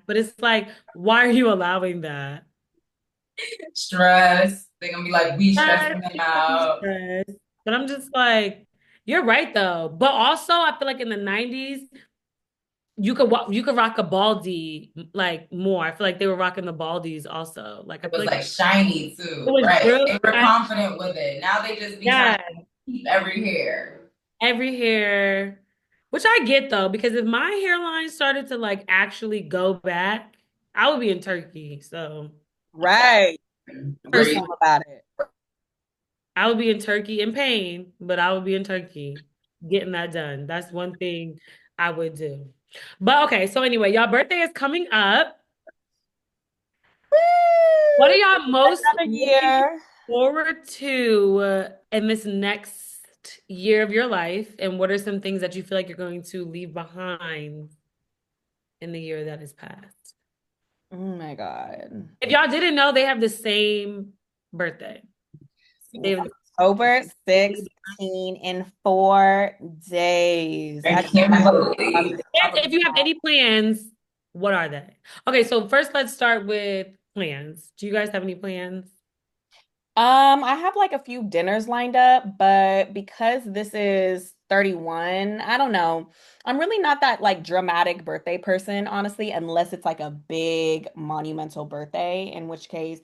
Speaker 1: but it's like, why are you allowing that?
Speaker 3: Stress. They're gonna be like, we
Speaker 1: Stress,
Speaker 3: stressing them out.
Speaker 1: stress. But I'm just like, you're right though. But also, I feel like in the 90s, you could rock a baldy like more. I feel like they were rocking the baldies also. Like I
Speaker 3: It
Speaker 1: feel
Speaker 3: was
Speaker 1: like
Speaker 3: like shiny
Speaker 1: it
Speaker 3: too,
Speaker 1: was
Speaker 3: right?
Speaker 1: real
Speaker 3: They were
Speaker 1: shiny.
Speaker 3: confident with it. Now they just be trying
Speaker 1: Yeah,
Speaker 3: to keep every hair.
Speaker 1: every hair, which I get though, because if my hairline started to like actually go back, I would be in Turkey. So
Speaker 2: Right. Do
Speaker 3: Great.
Speaker 1: personally,
Speaker 2: something about it.
Speaker 1: I would be in Turkey in pain, but I would be in Turkey getting that done. That's one thing I would do. But okay, so anyway, y'all birthday is coming up. What are y'all most
Speaker 2: Another
Speaker 1: looking
Speaker 2: year.
Speaker 1: forward to in this next year of your life? And what are some things that you feel like you're going to leave behind in the year that has passed?
Speaker 2: Oh my God.
Speaker 1: If y'all didn't know, they have the same birthday. They have
Speaker 2: October 16 in 4 days.
Speaker 3: I
Speaker 2: I
Speaker 3: can't believe.
Speaker 1: if you have any plans, what are they? Okay, so first let's start with plans. Do you guys have any plans?
Speaker 2: I have like a few dinners lined up, but because this is 31, I don't know. I'm really not that like dramatic birthday person, honestly, unless it's like a big monumental birthday, in which case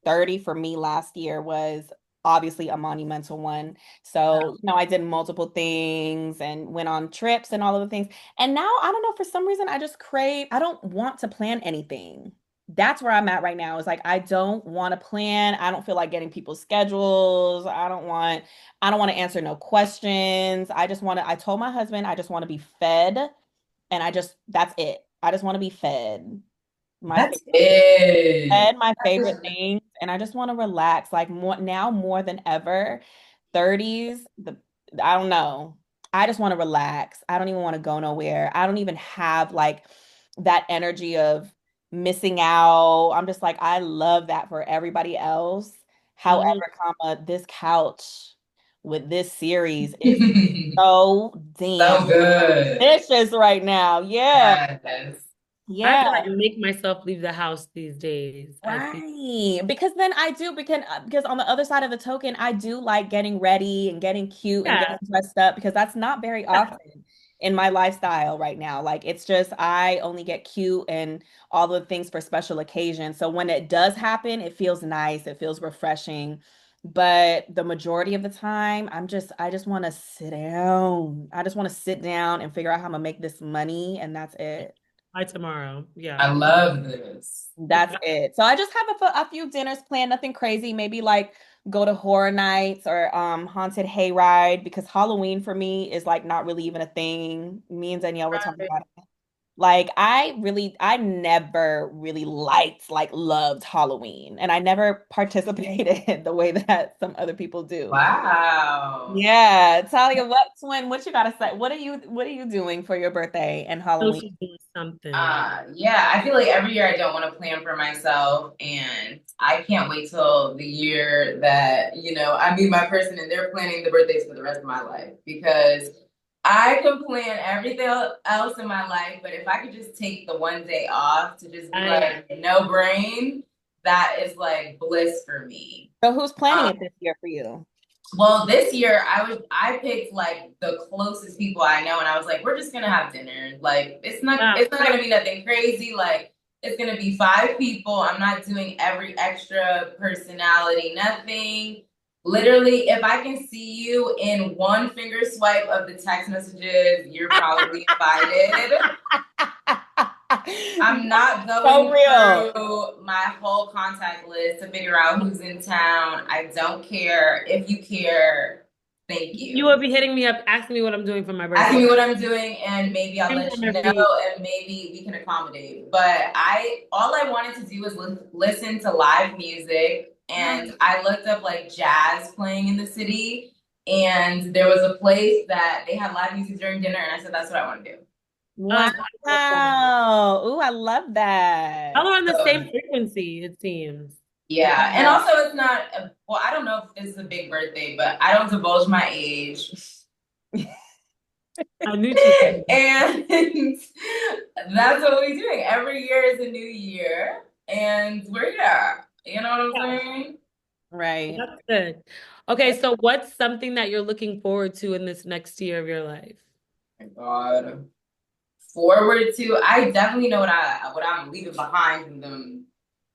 Speaker 2: 30 for me last year was obviously a monumental one. So, I did multiple things and went on trips and all of the things. And now I don't know, for some reason I just crave, I don't want to plan anything. that's where I'm at right now. Is like I don't want to plan. I don't feel like getting people's schedules. I don't want to answer no questions. I told my husband I just want to be fed and that's it. I just want to be fed. My
Speaker 3: That's it.
Speaker 2: fed my favorite things and I just want to relax like more than ever. 30s, I don't know. I just want to relax. I don't even want to go nowhere. I don't even have like that energy of missing out. I'm just like I love that for everybody else. However,
Speaker 1: Mhm.
Speaker 2: this couch with this series is so damn
Speaker 3: So good.
Speaker 2: delicious right now. Yeah.
Speaker 3: Yes.
Speaker 1: I have
Speaker 2: Yeah.
Speaker 1: to like make myself leave the house these days, I think.
Speaker 2: Right. Because then I do because on the other side of the token, I do like getting ready and getting cute and
Speaker 1: Yeah.
Speaker 2: getting dressed up because that's not very often in my lifestyle right now. Like it's just I only get cute and all the things for special occasions. So when it does happen, it feels nice, it feels refreshing. But the majority of the time, I just want to sit down. I just want to sit down and figure out how I'm gonna make this money and that's it.
Speaker 1: By tomorrow.
Speaker 3: I
Speaker 1: Yeah.
Speaker 3: love this.
Speaker 2: That's it. So I just have a few dinners planned, nothing crazy. Maybe like go to horror nights or haunted hayride because Halloween for me is like not really even a thing. Me and Danielle were talking
Speaker 1: Right.
Speaker 2: about it. Like I never really loved Halloween and I never participated the way that some other people do.
Speaker 3: Wow.
Speaker 2: Yeah, Talia, what you gotta say? What are you doing for your birthday and
Speaker 1: So
Speaker 2: Halloween?
Speaker 1: she's doing something.
Speaker 3: Yeah, I feel like every year I don't want to plan for myself, and I can't wait till the year that, I meet my person and they're planning the birthdays for the rest of my life because I can plan everything else in my life, but if I could just take the one day off to just be
Speaker 1: I
Speaker 3: like, no brain, that is like bliss for me.
Speaker 2: So who's planning
Speaker 3: Um,
Speaker 2: it this year for you?
Speaker 3: Well, this year I picked like the closest people I know, and I was like, we're just gonna have dinner. Like
Speaker 1: wow.
Speaker 3: it's not gonna be nothing crazy. Like it's gonna be 5 people. I'm not doing every extra personality, nothing. Literally, if I can see you in one finger swipe of the text messages, you're probably invited. I'm not
Speaker 2: So
Speaker 3: going
Speaker 2: real.
Speaker 3: through my whole contact list to figure out who's in town. I don't care. If you care, thank
Speaker 1: You
Speaker 3: you.
Speaker 1: will be hitting me up, asking me what I'm doing for my
Speaker 3: Ask
Speaker 1: birthday.
Speaker 3: me what I'm doing, and maybe I'll
Speaker 1: Same
Speaker 3: let
Speaker 1: time
Speaker 3: you know,
Speaker 1: every
Speaker 3: and maybe we can accommodate. But all I wanted to do was listen to live music, and I looked up like jazz playing in the city, and there was a place that they had live music during dinner, and I said that's what I want to do.
Speaker 2: Wow.
Speaker 1: I love that.
Speaker 2: Ooh, I love
Speaker 1: All
Speaker 2: that.
Speaker 1: on the
Speaker 3: So
Speaker 1: same frequency, it seems.
Speaker 3: yeah, and
Speaker 2: Yeah.
Speaker 3: also it's not. Well, I don't know if this is a big birthday, but I don't divulge my age,
Speaker 1: I knew she
Speaker 3: and that's what we're doing. Every year is a new year, and we're here. You know what I'm
Speaker 1: yeah,
Speaker 3: saying?
Speaker 2: Right.
Speaker 1: that's good. Okay, so what's something that you're looking forward to in this next year of your life?
Speaker 3: My God. Forward to, I definitely know what I'm leaving behind in them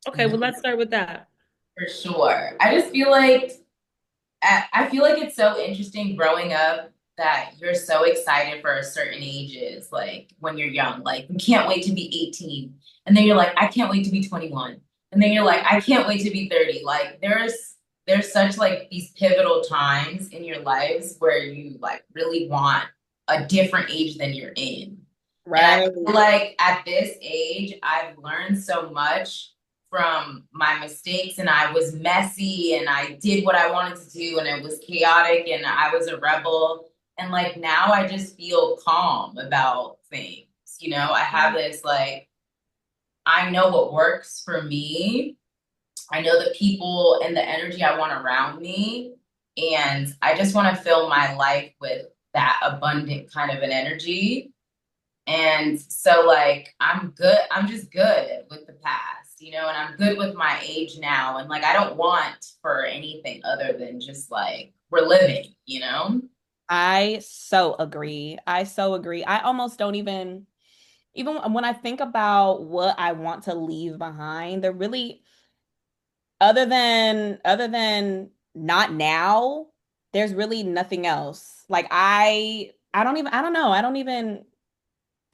Speaker 1: Okay, well, let's start with that.
Speaker 3: for sure. I feel like it's so interesting growing up that you're so excited for certain ages, like when you're young, like you can't wait to be 18. And then you're like, I can't wait to be 21. And then you're like, I can't wait to be 30. Like there's such like these pivotal times in your lives where you like really want a different age than you're in. And I
Speaker 2: Right.
Speaker 3: feel like at this age, I've learned so much from my mistakes, and I was messy and I did what I wanted to do and it was chaotic and I was a rebel. And like now I just feel calm about things. I have this like, I know what works for me. I know the people and the energy I want around me. And I just want to fill my life with that abundant kind of an energy. And so, like, I'm good. I'm just good with the past, and I'm good with my age now. And like, I don't want for anything other than just like, we're living.
Speaker 2: I so agree. I so agree. I almost don't even when I think about what I want to leave behind, there really other than not now, there's really nothing else. Like I don't even I don't know.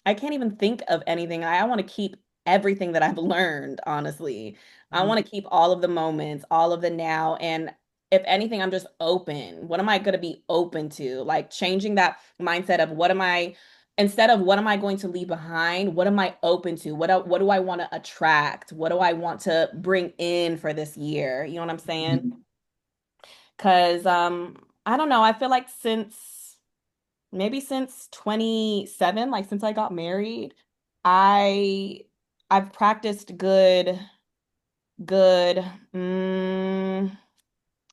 Speaker 2: I can't even think of anything I want to keep everything that I've learned, honestly. I want to keep all of the moments, all of the now. And if anything, I'm just open. What am I going to be open to? Like changing that mindset of instead of what am I going to leave behind, what am I open to? What do I want to attract? What do I want to bring in for this year? You know what I'm saying? Because I don't know, I feel like since 27, like since I got married, I I've practiced good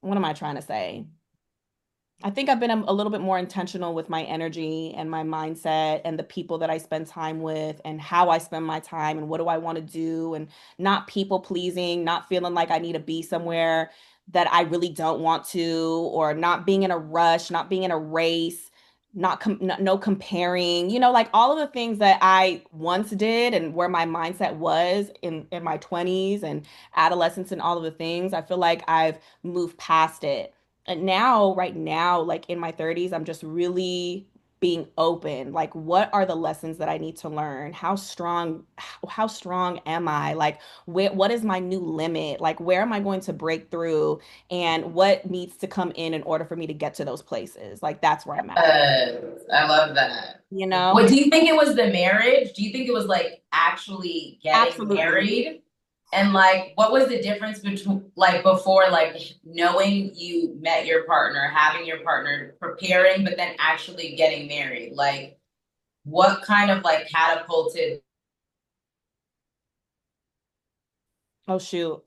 Speaker 2: what am I trying to say? I think I've been a little bit more intentional with my energy and my mindset and the people that I spend time with and how I spend my time and what do I want to do and not people pleasing, not feeling like I need to be somewhere that I really don't want to, or not being in a rush, not being in a race, no comparing, like all of the things that I once did and where my mindset was in my 20s and adolescence and all of the things. I feel like I've moved past it. And now, right now, like in my 30s, I'm just really being open. Like, what are the lessons that I need to learn? How strong am I? Like, what is my new limit? Like, where am I going to break through? And what needs to come in order for me to get to those places? Like, that's where I'm at,
Speaker 3: I love that.
Speaker 2: you
Speaker 3: What
Speaker 2: know?
Speaker 3: do you think it was the marriage? Do you think it was like actually getting
Speaker 2: Absolutely.
Speaker 3: married? And like, what was the difference between like before, like knowing you met your partner, having your partner, preparing, but then actually getting married? Like, what kind of like catapulted?
Speaker 2: Oh, shoot.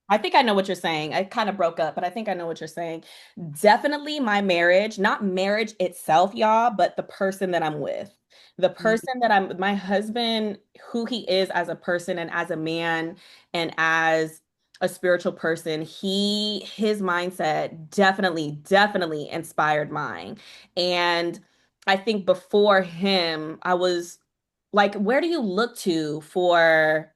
Speaker 2: I think I know what you're saying. I kind of broke up, but I think I know what you're saying. Definitely my marriage, not marriage itself, y'all, but the person that I'm with. The person that my husband, who he is as a person and as a man and as a spiritual person, his mindset definitely inspired mine. And I think before him, I was like, where do you look to for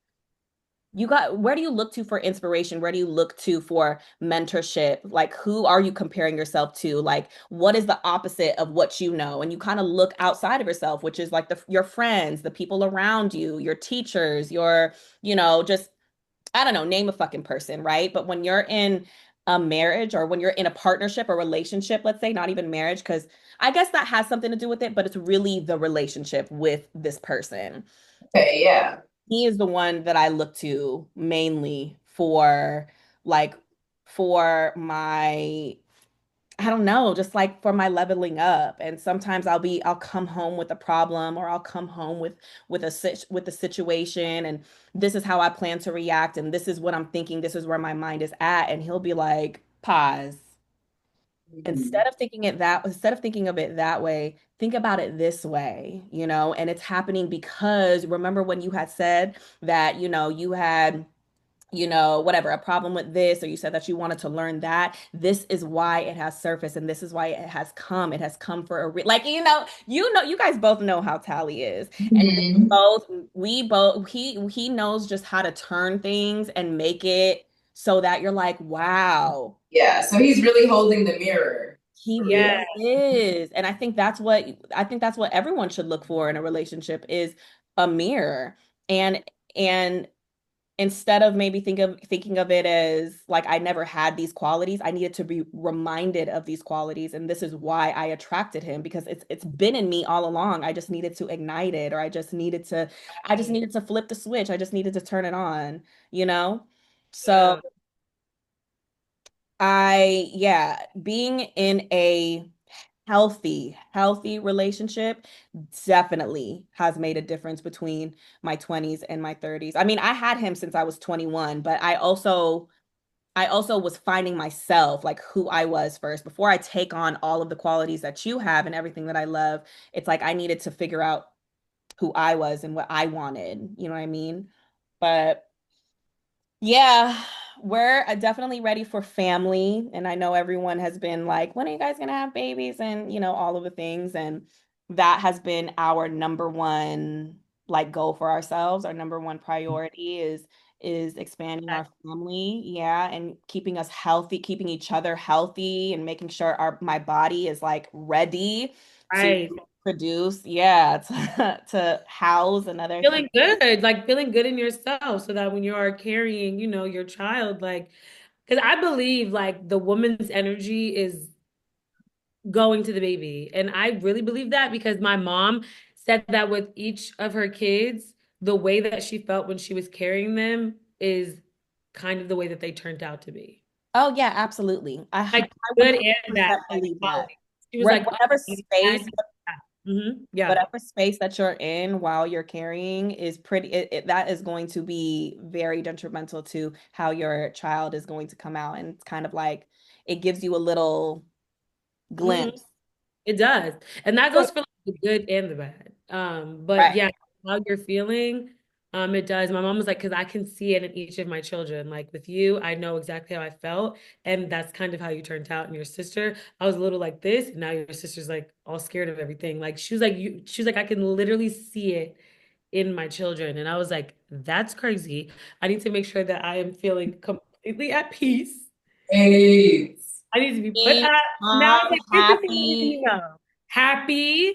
Speaker 2: where do you look to for inspiration? Where do you look to for mentorship? Like, who are you comparing yourself to? Like, what is the opposite of what you know? And you kind of look outside of yourself, which is like your friends, the people around you, your teachers, just, I don't know, name a fucking person, right? But when you're in a marriage or when you're in a partnership or relationship, let's say, not even marriage, because I guess that has something to do with it, but it's really the relationship with this person.
Speaker 3: Okay, yeah.
Speaker 2: He is the one that I look to mainly for like for my I don't know, just like for my leveling up. And sometimes I'll come home with a problem or I'll come home with a situation and this is how I plan to react and this is what I'm thinking, this is where my mind is at and he'll be like, "Pause.
Speaker 3: Mhm.
Speaker 2: Instead of thinking of it that way, think about it this way, and it's happening because remember when you had said that, you had whatever, a problem with this, or you said that you wanted to learn that. This is why it has surfaced, and this is why it has come. It has come for like, you guys both know how Tally is. And
Speaker 3: Mhm.
Speaker 2: we both, he knows just how to turn things and make it so that you're like, wow.
Speaker 3: Yeah, so he's really holding the mirror
Speaker 2: He
Speaker 3: for
Speaker 2: really
Speaker 1: Yeah.
Speaker 3: you.
Speaker 2: is. And I think that's what everyone should look for in a relationship is a mirror. And instead of maybe thinking of it as like I never had these qualities, I needed to be reminded of these qualities. And this is why I attracted him because it's been in me all along. I just needed to ignite it, or I just needed to flip the switch. I just needed to turn it on, you know? So
Speaker 1: Yeah.
Speaker 2: yeah, being in a healthy relationship definitely has made a difference between my 20s and my 30s. I mean, I had him since I was 21, but I also was finding myself, like who I was first before I take on all of the qualities that you have and everything that I love. It's like I needed to figure out who I was and what I wanted, you know what I mean? But yeah, we're definitely ready for family. And I know everyone has been like, when are you guys gonna have babies? And all of the things. And that has been our number one like goal for ourselves. Our number one priority is expanding our family. Yeah. And keeping us healthy, keeping each other healthy and making sure my body is like ready to
Speaker 1: Right.
Speaker 2: produce, yeah, to house another human.
Speaker 1: Feeling good, like feeling good in yourself so that when you are carrying, your child, like, because I believe like the woman's energy is going to the baby. And I really believe that because my mom said that with each of her kids, the way that she felt when she was carrying them is kind of the way that they turned out to be.
Speaker 2: Oh yeah, absolutely. I
Speaker 1: Like
Speaker 2: would
Speaker 1: good and bad,
Speaker 2: 100%
Speaker 1: like
Speaker 2: believe that.
Speaker 1: quality. She was like, oh,
Speaker 2: Whatever
Speaker 1: I
Speaker 2: space,
Speaker 1: need that. Yeah.
Speaker 2: whatever space that you're in while you're carrying is that is going to be very detrimental to how your child is going to come out. And it's kind of like it gives you a little
Speaker 1: hmm
Speaker 2: glimpse.
Speaker 1: It does. And that
Speaker 2: Good.
Speaker 1: goes for like the good and the bad. But
Speaker 2: Right.
Speaker 1: yeah, how you're feeling, it does. My mom was like, because I can see it in each of my children. Like with you, I know exactly how I felt. And that's kind of how you turned out. And your sister, I was a little like this, and now your sister's like all scared of everything. Like she was like, I can literally see it in my children. And I was like, that's crazy. I need to make sure that I am feeling completely at peace.
Speaker 3: AIDS.
Speaker 1: I need to be put
Speaker 2: Be
Speaker 1: up. Now it's
Speaker 2: calm,
Speaker 1: like, here's the thing I need
Speaker 2: happy.
Speaker 1: to know. Happy,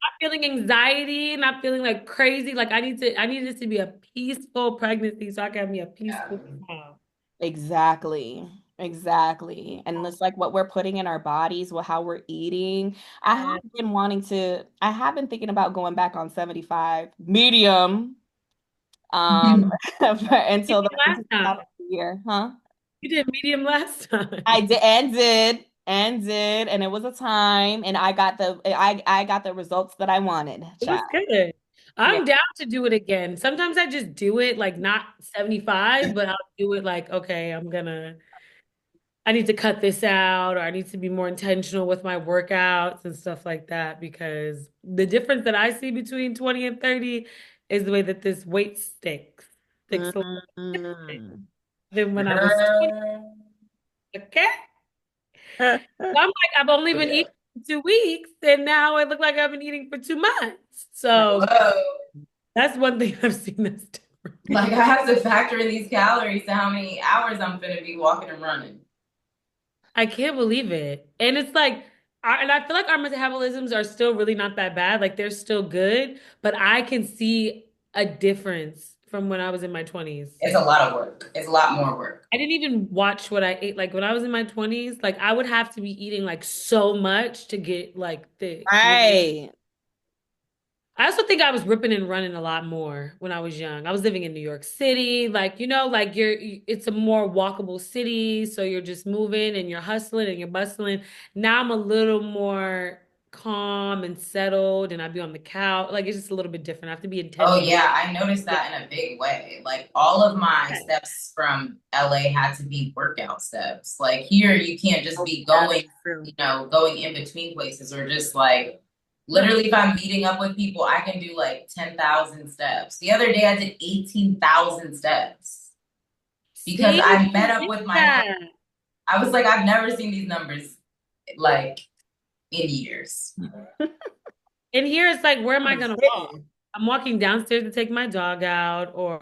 Speaker 1: not feeling anxiety, not feeling like crazy. Like I need this to be a peaceful pregnancy so I can have me a
Speaker 3: Yeah.
Speaker 1: peaceful child.
Speaker 2: Exactly. Exactly. And it's like what we're putting in our bodies, how we're eating. I have been thinking about going back on 75 medium until
Speaker 1: Medium last
Speaker 2: until the top
Speaker 1: time.
Speaker 2: of the year, huh?
Speaker 1: You did medium last
Speaker 2: I
Speaker 1: time.
Speaker 2: did and it was a time and I got the results that I wanted,
Speaker 1: It was
Speaker 2: child.
Speaker 1: good.
Speaker 2: Yeah.
Speaker 1: I'm down to do it again. Sometimes I just do it like not 75, but I'll do it like, okay, I need to cut this out or I need to be more intentional with my workouts and stuff like that because the difference that I see between 20 and 30 is the way that this weight sticks a little different
Speaker 2: Mm.
Speaker 1: than when I was 20.
Speaker 3: Girl.
Speaker 1: Okay. I'm like, I've only
Speaker 3: Oh,
Speaker 1: been
Speaker 3: yeah.
Speaker 1: eating for 2 weeks and now I look like I've been eating for 2 months. So
Speaker 3: Hello.
Speaker 1: that's one thing I've seen that's different.
Speaker 3: Like I have to factor in these calories to how many hours I'm gonna be walking and running.
Speaker 1: I can't believe it. And it's like, and I feel like our metabolisms are still really not that bad. Like they're still good, but I can see a difference from when I was in my 20s.
Speaker 3: It's a lot of work. It's a lot more work.
Speaker 1: I didn't even watch what I ate. Like when I was in my 20s, like I would have to be eating like so much to get like thick.
Speaker 2: Right.
Speaker 1: I also think I was ripping and running a lot more when I was young. I was living in New York City, like like it's a more walkable city, so you're just moving and you're hustling and you're bustling. Now I'm a little more calm and settled, and I'd be on the couch. Like it's just a little bit different. I have to be
Speaker 3: Oh
Speaker 1: intentional.
Speaker 3: yeah, I noticed that in a big way. Like all of my steps from LA had to be workout steps. Like here you can't just
Speaker 2: Oh,
Speaker 3: be
Speaker 2: yeah, that's
Speaker 3: going,
Speaker 2: true.
Speaker 3: going in between places or just like literally if I'm meeting up with people, I can do like 10,000 steps. The other day I did 18,000 steps because
Speaker 1: See,
Speaker 3: I
Speaker 1: I
Speaker 3: met up
Speaker 1: like
Speaker 3: with my
Speaker 1: that.
Speaker 3: I was like, I've never seen these numbers like in years.
Speaker 1: And here it's like, where am I
Speaker 2: I'm
Speaker 1: gonna walk?
Speaker 2: sitting.
Speaker 1: I'm walking downstairs to take my dog out, or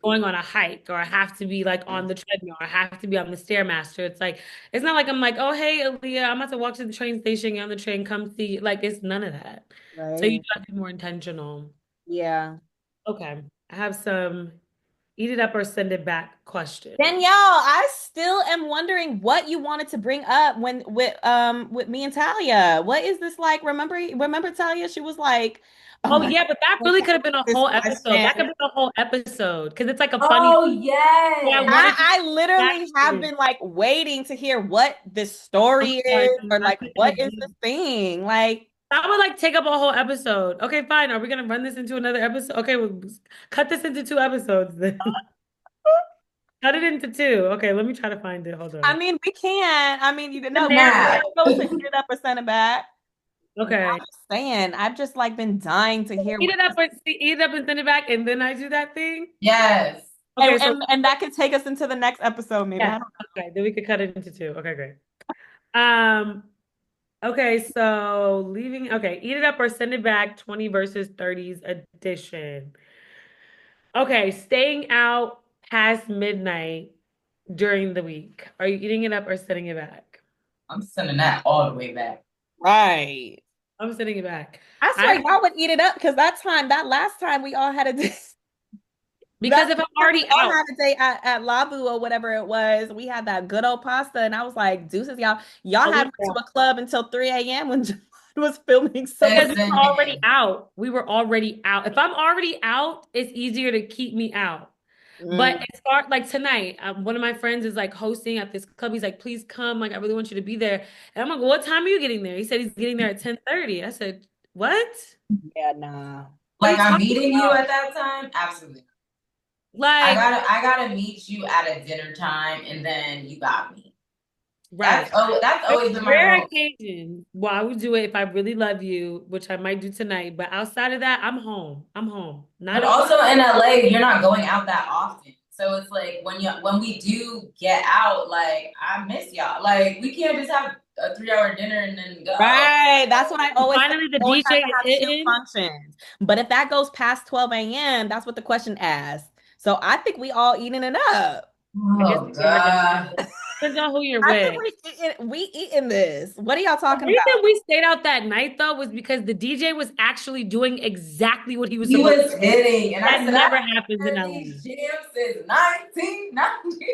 Speaker 1: going on a hike, or I have to be like on the treadmill, or I have to be on the Stairmaster. It's like, it's not like I'm like, oh, hey, Aliya, I'm about to walk to the train station, get on the train, come see. Like, it's none of that. So you
Speaker 2: Right.
Speaker 1: have to be more intentional.
Speaker 2: Yeah.
Speaker 1: Okay. I have some eat it up or send it back question.
Speaker 2: Danielle, I still am wondering what you wanted to bring up when with me and Talia. What is this like? Remember Talia? She was like, "Oh
Speaker 1: Oh,
Speaker 2: my
Speaker 1: yeah, but that
Speaker 2: God,
Speaker 1: really could have been a
Speaker 2: this
Speaker 1: whole episode. That could
Speaker 2: question."
Speaker 1: have been a whole episode because it's like a funny
Speaker 3: Oh
Speaker 1: thing I
Speaker 3: yes.
Speaker 1: wanted to
Speaker 2: I literally have
Speaker 1: back.
Speaker 2: been like waiting to hear what this story
Speaker 1: I'm sorry,
Speaker 2: is
Speaker 1: I'm
Speaker 2: or
Speaker 1: not
Speaker 2: like
Speaker 1: gonna
Speaker 2: what is this thing? Like,
Speaker 1: that would like take up a whole episode. Okay, fine. Are we gonna run this into another episode? Okay, we'll cut this into 2 episodes then. Cut it into two. Okay, let me try to find it. Hold
Speaker 2: I
Speaker 1: on.
Speaker 2: mean, we can. I mean, you can
Speaker 3: The
Speaker 2: no, we
Speaker 3: map.
Speaker 2: can go to eat it up or send it back. But
Speaker 1: Okay.
Speaker 2: I'm just saying, I've just like been dying to hear
Speaker 1: Eat
Speaker 2: what
Speaker 1: it up or eat it up and send it back, and then I do that thing.
Speaker 3: Yes.
Speaker 1: Okay, so
Speaker 2: and that could take us into the next episode, maybe. I
Speaker 1: yes.
Speaker 2: don't
Speaker 1: Okay, then we could cut it into two. Okay, great. Um, okay, so leaving okay, eat it up or send it back, 20 versus 30s edition. Okay, staying out past midnight during the week. Are you eating it up or sending it back?
Speaker 3: I'm sending that all the way back.
Speaker 2: Right.
Speaker 1: I'm sending it back.
Speaker 2: I swear
Speaker 1: I
Speaker 2: y'all would eat it up because that last time we all had a day. That
Speaker 1: because if I'm
Speaker 2: time we
Speaker 1: already
Speaker 2: all
Speaker 1: out,
Speaker 2: had a day at Labu or whatever it was. We had that good old pasta, and I was like, deuces, y'all
Speaker 1: oh,
Speaker 2: had
Speaker 1: we
Speaker 2: went to a club until 3 a.m. when John was filming some.
Speaker 1: because we
Speaker 3: Listen,
Speaker 1: were already out. We were already out. If I'm already out, it's easier to keep me out. But
Speaker 2: Mm,
Speaker 1: as far like tonight, one of my friends is like hosting at this club. He's like, please come. Like, I really want you to be there. And I'm like, what time are you getting there? He said he's getting there at 10:30. I said, what?
Speaker 2: yeah, nah.
Speaker 1: What are
Speaker 3: like
Speaker 1: you
Speaker 3: I'm
Speaker 1: talking
Speaker 3: meeting you
Speaker 1: about?
Speaker 3: at that time? Absolutely.
Speaker 1: Like,
Speaker 3: I gotta meet you at a dinner time and then you got me.
Speaker 1: right.
Speaker 3: That's
Speaker 1: There's
Speaker 3: always been my
Speaker 1: rare
Speaker 3: role.
Speaker 1: occasions. Well, I would do it if I really love you, which I might do tonight. But outside of that, I'm home. I'm home.
Speaker 3: But
Speaker 1: Not on.
Speaker 3: also in LA, you're not going out that often. So it's like when we do get out, like I miss y'all. Like we can't just have a 3 hour dinner and then go.
Speaker 2: Right. That's what I always say.
Speaker 1: Finally, the
Speaker 2: We always
Speaker 1: DJ
Speaker 2: have to
Speaker 1: is
Speaker 2: have two
Speaker 1: hitting.
Speaker 2: functions. But if that goes past 12 a.m., that's what the question asks. So I think we all eating it up.
Speaker 1: I guess
Speaker 3: Oh
Speaker 1: we are gonna.
Speaker 3: God.
Speaker 1: Depends on who you're
Speaker 2: I think
Speaker 1: with.
Speaker 2: we eating this. What are y'all
Speaker 1: The
Speaker 2: talking
Speaker 1: reason
Speaker 2: about?
Speaker 1: we stayed out that night though was because the DJ was actually doing exactly what he was
Speaker 3: He
Speaker 1: supposed
Speaker 3: was hitting, and
Speaker 1: to.
Speaker 3: I
Speaker 1: That
Speaker 3: said
Speaker 1: never
Speaker 3: I've
Speaker 1: happens in
Speaker 3: heard
Speaker 1: LA.
Speaker 3: these jams since 1990.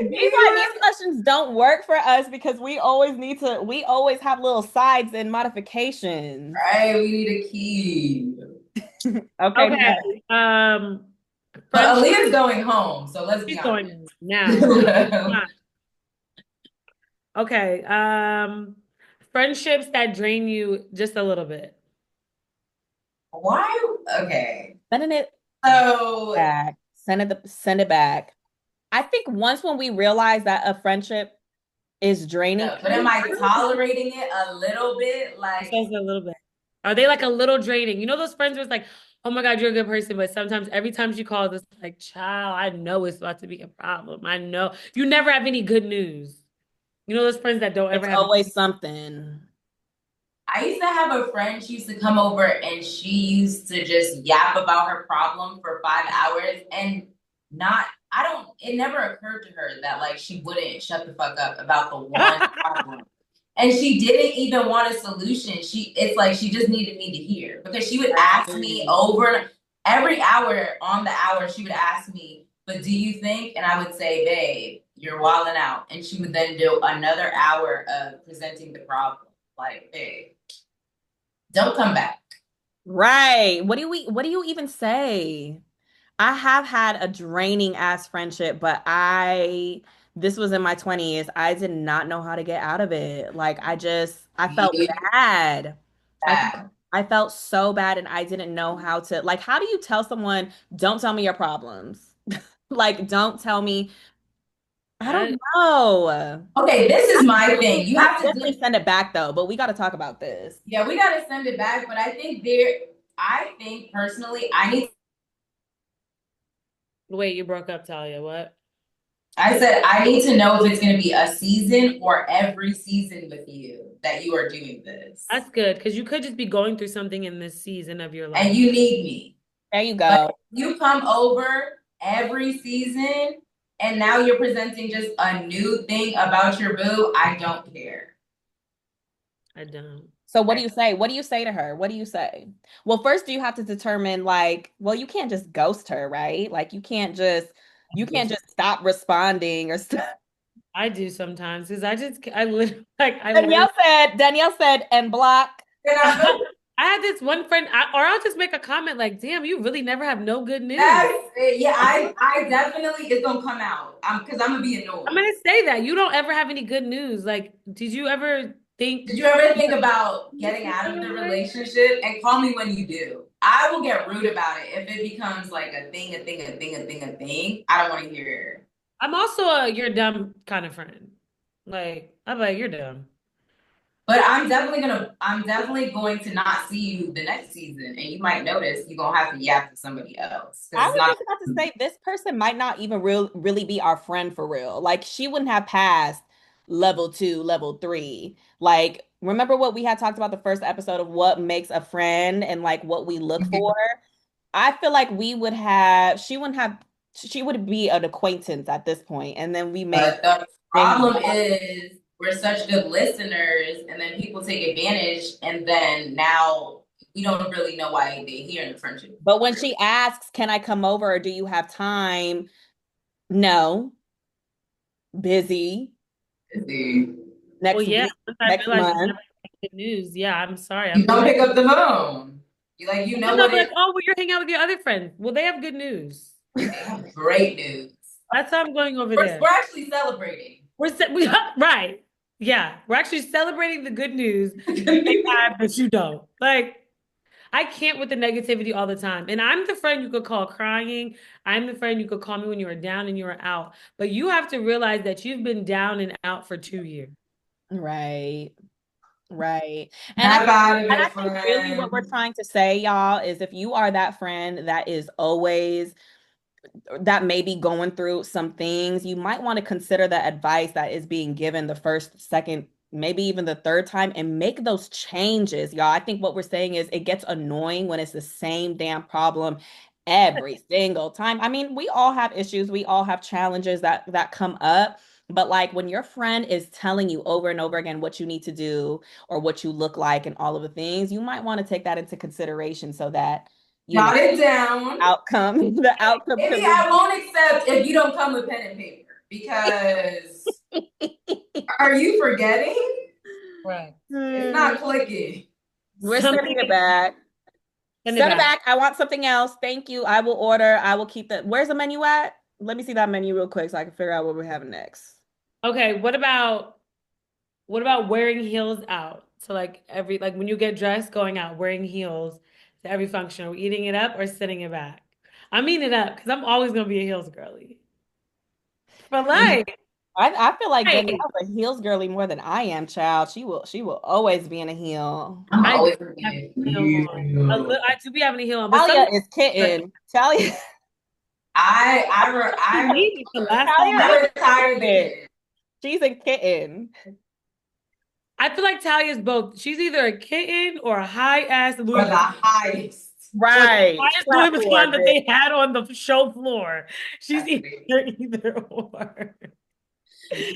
Speaker 2: These questions don't work for us because we always have little sides and modifications.
Speaker 3: Right, we need a key.
Speaker 2: Okay,
Speaker 1: Okay.
Speaker 2: next.
Speaker 3: But
Speaker 1: Friendship.
Speaker 3: Aaliyah's going home, so let's be
Speaker 1: She's
Speaker 3: honest.
Speaker 1: going now. Okay. Friendships that drain you just a little bit.
Speaker 3: Why? Okay.
Speaker 2: Sending it
Speaker 3: So,
Speaker 2: back. Send it back. I think once when we realize that a friendship is draining,
Speaker 3: but am I tolerating it a little bit?
Speaker 1: Just
Speaker 3: Like,
Speaker 1: a little bit. Are they like a little draining? You know those friends where it's like, oh my God, you're a good person, but sometimes every time she calls, it's like, child, I know it's about to be a problem. I know you never have any good news. You know those friends that don't ever
Speaker 2: it's
Speaker 1: have any.
Speaker 2: always something.
Speaker 3: I used to have a friend, she used to come over and she used to just yap about her problem for 5 hours and not, I don't, it never occurred to her that like she wouldn't shut the fuck up about the one problem. And she didn't even want a solution. It's like she just needed me to hear because she would ask me
Speaker 2: Right.
Speaker 3: over every hour on the hour, she would ask me, but do you think? And I would say, babe, you're wilding out. And she would then do another hour of presenting the problem. Like, babe, don't come back.
Speaker 2: Right. What do you even say? I have had a draining ass friendship, but this was in my 20s. I did not know how to get out of it. Like I felt bad. I felt,
Speaker 3: Bad.
Speaker 2: I felt so bad and I didn't know how to, like, how do you tell someone, don't tell me your problems? Like, don't tell me, I don't
Speaker 1: I,
Speaker 2: know.
Speaker 3: Okay, this is my thing. You
Speaker 2: I
Speaker 3: have to
Speaker 2: definitely send it back though, but we got to talk about this.
Speaker 3: yeah, we gotta send it back. But I think personally,
Speaker 1: wait, you broke up, Talia. What?
Speaker 3: I said I need to know if it's gonna be a season or every season with you that you are doing this.
Speaker 1: That's good because you could just be going through something in this season of your
Speaker 3: And
Speaker 1: life.
Speaker 3: you need me.
Speaker 2: There you
Speaker 3: But
Speaker 2: go.
Speaker 3: if you come over every season and now you're presenting just a new thing about your boo, I don't care.
Speaker 1: I don't.
Speaker 2: So what do you say? What do you say to her? What do you say? Well, first you have to determine like, well, you can't just ghost her, right? Like you can't just stop responding or stuff.
Speaker 1: I do sometimes because I literally
Speaker 2: Danielle said, and block.
Speaker 3: And I
Speaker 1: I had this one friend, or I'll just make a comment like, "Damn, you really never have no good news."
Speaker 3: That's it. Yeah, I definitely it's gonna come out. Because I'm gonna be
Speaker 1: I'm
Speaker 3: annoyed.
Speaker 1: gonna say that you don't ever have any good news. Like, did you ever think
Speaker 3: Did you ever think about getting out of the relationship? And call me when you do. I will get rude about it if it becomes like a thing, a thing, a thing, a thing, a thing. I don't want to hear.
Speaker 1: I'm also a you're dumb kind of friend. Like, I'm like, you're dumb.
Speaker 3: But I'm definitely going to not see you the next season, and you might notice you're gonna have to yap to somebody else because
Speaker 2: I
Speaker 3: it's
Speaker 2: was
Speaker 3: not.
Speaker 2: just about to say this person might not even really be our friend for real. Like she wouldn't have passed level 2, level 3. Like remember what we had talked about the first episode of what makes a friend and like what we look for? I feel like she would be an acquaintance at this point, and then we may
Speaker 3: But the
Speaker 2: maybe
Speaker 3: problem is we're such good listeners, and then people take advantage, and then now we don't really know why they're here in the friendship.
Speaker 2: But when she asks, "Can I come over? Or do you have time?" No, busy.
Speaker 3: See,
Speaker 1: Well,
Speaker 2: Next
Speaker 1: yeah,
Speaker 2: week,
Speaker 1: once I
Speaker 2: next
Speaker 1: realized you
Speaker 2: month.
Speaker 1: never get good news. Yeah, I'm sorry.
Speaker 3: you
Speaker 1: I'm
Speaker 3: don't
Speaker 1: busy.
Speaker 3: pick up the phone. You like, you
Speaker 1: And
Speaker 3: know
Speaker 1: then they'll
Speaker 3: what
Speaker 1: be like,
Speaker 3: it.
Speaker 1: oh, well, you're hanging out with your other friends. Well, they have good news.
Speaker 3: They have great news.
Speaker 1: That's how I'm going over
Speaker 3: We're
Speaker 1: there.
Speaker 3: actually celebrating.
Speaker 1: Right. Yeah, we're actually celebrating the good news they have, but you don't. Like, I can't with the negativity all the time. And I'm the friend you could call crying. I'm the friend you could call me when you were down and you were out. But you have to realize that you've been down and out for 2 years.
Speaker 2: Right. Right.
Speaker 3: Snap out of
Speaker 2: And I
Speaker 3: it,
Speaker 2: think really what we're
Speaker 3: friend.
Speaker 2: trying to say, y'all, is if you are that friend that is always that may be going through some things, you might want to consider the advice that is being given the first, second, maybe even the third time and make those changes, y'all. I think what we're saying is it gets annoying when it's the same damn problem every single time. I mean, we all have issues, we all have challenges that come up. But like when your friend is telling you over and over again what you need to do or what you look like and all of the things, you might want to take that into consideration so that, you know,
Speaker 3: Jot it down.
Speaker 2: outcome, the outcome
Speaker 3: Maybe
Speaker 2: could
Speaker 3: I won't accept if you don't come with pen and paper because are you forgetting?
Speaker 1: Right.
Speaker 3: It's not clicking.
Speaker 2: We're
Speaker 1: Something
Speaker 2: sending it back.
Speaker 1: send it
Speaker 2: Send it
Speaker 1: back.
Speaker 2: back. I want something else. Thank you. I will order. I will keep the. Where's the menu at? Let me see that menu real quick so I can figure out what we're having next.
Speaker 1: Okay, what about wearing heels out? So like every like when you get dressed, going out, wearing heels to every function. Are we eating it up or sitting it back? I'm eating it up because I'm always gonna be a heels girly. For life.
Speaker 2: I feel like
Speaker 1: Right.
Speaker 2: Janell's a heels girly more than I am, child. She will always be in a heel.
Speaker 3: I'm
Speaker 1: I do
Speaker 3: always
Speaker 1: have
Speaker 3: forgetting
Speaker 1: a heel on.
Speaker 3: you.
Speaker 1: I do be having a heel on, but
Speaker 2: Talia
Speaker 1: sometimes
Speaker 2: is
Speaker 3: But
Speaker 2: kitten. Talia,
Speaker 1: you need it to last all
Speaker 2: Talia
Speaker 1: night.
Speaker 2: is
Speaker 3: I retired the
Speaker 2: kitten.
Speaker 3: kid.
Speaker 2: She's a kitten.
Speaker 1: I feel like Talia's both. She's either a kitten or a high ass
Speaker 3: For
Speaker 1: Louis
Speaker 3: the
Speaker 1: Vuitton
Speaker 3: highest.
Speaker 1: or the
Speaker 2: Right.
Speaker 1: highest Louis
Speaker 2: Platform,
Speaker 1: Vuitton that
Speaker 2: bitch.
Speaker 1: they had on the show floor. She's
Speaker 3: That's
Speaker 1: either or.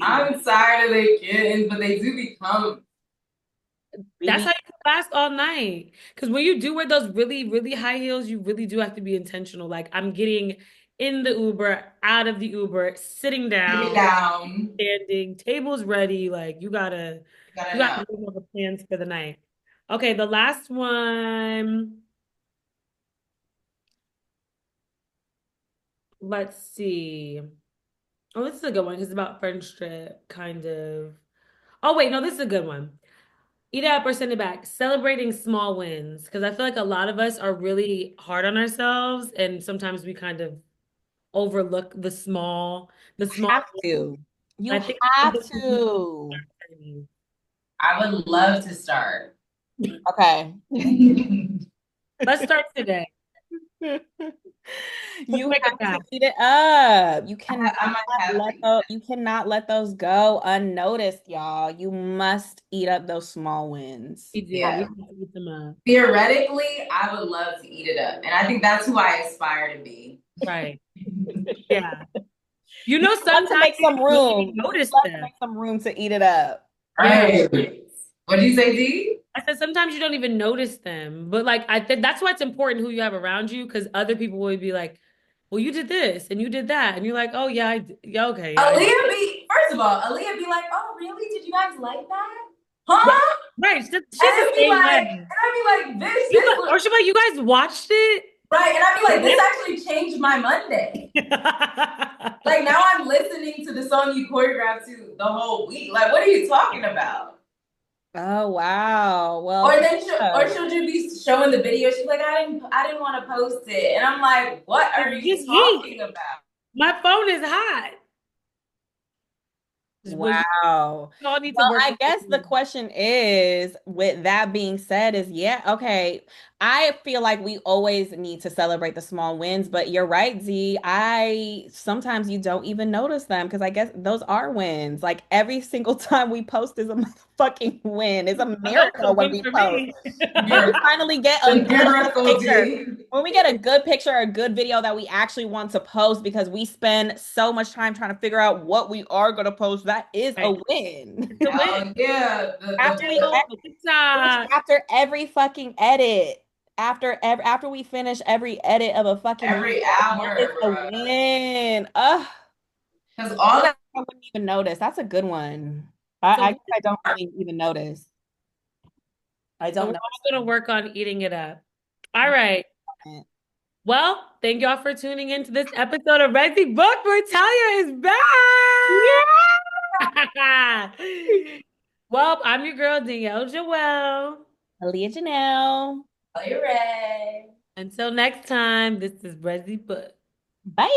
Speaker 3: I'm tired of the kittens, but they do become.
Speaker 1: That's how
Speaker 2: BB.
Speaker 1: you can last all night. Because when you do wear those really, really high heels, you really do have to be intentional. Like I'm getting in the Uber, out of the Uber, sitting
Speaker 3: Sit it
Speaker 1: down,
Speaker 3: down.
Speaker 1: standing, tables ready. Like
Speaker 3: You gotta
Speaker 1: you gotta
Speaker 3: know.
Speaker 1: make all the plans for the night. Okay, the last one. Let's see. Oh, this is a good one because it's about friendship, kind of. Oh, wait, no, this is a good one. Eat it up or send it back. Celebrating small wins. Because I feel like a lot of us are really hard on ourselves, and sometimes we kind of overlook the small
Speaker 2: Have
Speaker 1: wins.
Speaker 2: to. You
Speaker 1: I think
Speaker 2: have
Speaker 1: something we need to
Speaker 2: to.
Speaker 1: start turning.
Speaker 3: I would love to start.
Speaker 2: Okay.
Speaker 1: Let's start today. Let's
Speaker 2: You
Speaker 1: make
Speaker 2: have
Speaker 1: it
Speaker 2: to
Speaker 1: back.
Speaker 2: eat it up.
Speaker 3: I might have to.
Speaker 2: You cannot let those go unnoticed, y'all. You must eat up those small wins.
Speaker 1: We do. We
Speaker 3: Yeah.
Speaker 1: have to eat them up.
Speaker 3: Theoretically, I would love to eat it up. And I think that's who I aspire to be.
Speaker 1: Right. Yeah.
Speaker 2: You want to
Speaker 1: Sometimes
Speaker 2: make some
Speaker 1: you don't even
Speaker 2: room. You
Speaker 1: notice
Speaker 2: love to
Speaker 1: them.
Speaker 2: make some room to eat it up.
Speaker 1: Yeah.
Speaker 3: Right. What did you say, D?
Speaker 1: I said sometimes you don't even notice them, but like I think that's why it's important who you have around you because other people will be like, "Well, you did this and you did that," and you're like, "Oh yeah, yeah, okay, yeah, I did."
Speaker 3: First of all, Aliya be like, oh, really? Did you guys like that?
Speaker 1: Right,
Speaker 3: Huh?
Speaker 1: right. She's
Speaker 3: And
Speaker 1: the
Speaker 3: then be
Speaker 1: same
Speaker 3: like,
Speaker 1: way.
Speaker 3: and I'd be like, bitch,
Speaker 1: You
Speaker 3: this
Speaker 1: or
Speaker 3: was
Speaker 1: she'll be like, "You guys watched it?"
Speaker 3: right. And I'd be like, this actually changed my Monday. Like now I'm listening to the song you choreographed to the whole week. Like, what are you talking about?
Speaker 2: Oh wow.
Speaker 3: Or
Speaker 2: Well,
Speaker 3: then she'll just be showing the video. She's like, I didn't want to post it. And I'm like, what are you
Speaker 1: It's heat.
Speaker 3: talking about?
Speaker 1: My phone is hot. Well, you
Speaker 2: wow.
Speaker 1: all need to
Speaker 2: Well,
Speaker 1: work.
Speaker 2: I guess the question is, with that being said, is yeah, okay. I feel like we always need to celebrate the small wins, but you're right, Z. I sometimes you don't even notice them because I guess those are wins. Like every single time we post is a fucking win. It's a
Speaker 1: Well, that's a
Speaker 2: miracle when
Speaker 1: win
Speaker 2: we
Speaker 1: for
Speaker 2: post.
Speaker 1: me.
Speaker 2: When we finally get a
Speaker 3: The
Speaker 2: good
Speaker 3: miracle,
Speaker 2: picture,
Speaker 3: D.
Speaker 2: when we get a good picture, a good video that we actually want to post because we spend so much time trying to figure out what we are going to post, that is a
Speaker 1: Right.
Speaker 2: win.
Speaker 1: It's a win.
Speaker 3: Hell yeah.
Speaker 2: After we
Speaker 1: Janell, the TikTok.
Speaker 2: after every fucking edit, after we finish every edit of a fucking video,
Speaker 3: every
Speaker 2: that is
Speaker 3: hour,
Speaker 2: a
Speaker 3: bro.
Speaker 2: win. Ugh.
Speaker 3: Because all
Speaker 2: I
Speaker 3: that
Speaker 2: wouldn't even notice. That's a good one.
Speaker 1: It's a
Speaker 2: I
Speaker 1: win.
Speaker 2: guess I don't really even notice. I
Speaker 1: So
Speaker 2: don't
Speaker 1: we're
Speaker 2: notice.
Speaker 1: all gonna work on eating it up. All right.
Speaker 2: It.
Speaker 1: Well, thank y'all for tuning into this episode of Rexy Book where Talia is back. Well, I'm your girl, Danielle Joelle.
Speaker 2: Aliya Janell.
Speaker 3: are you ready?
Speaker 1: Until next time, this is Rexy Book.
Speaker 2: Bye.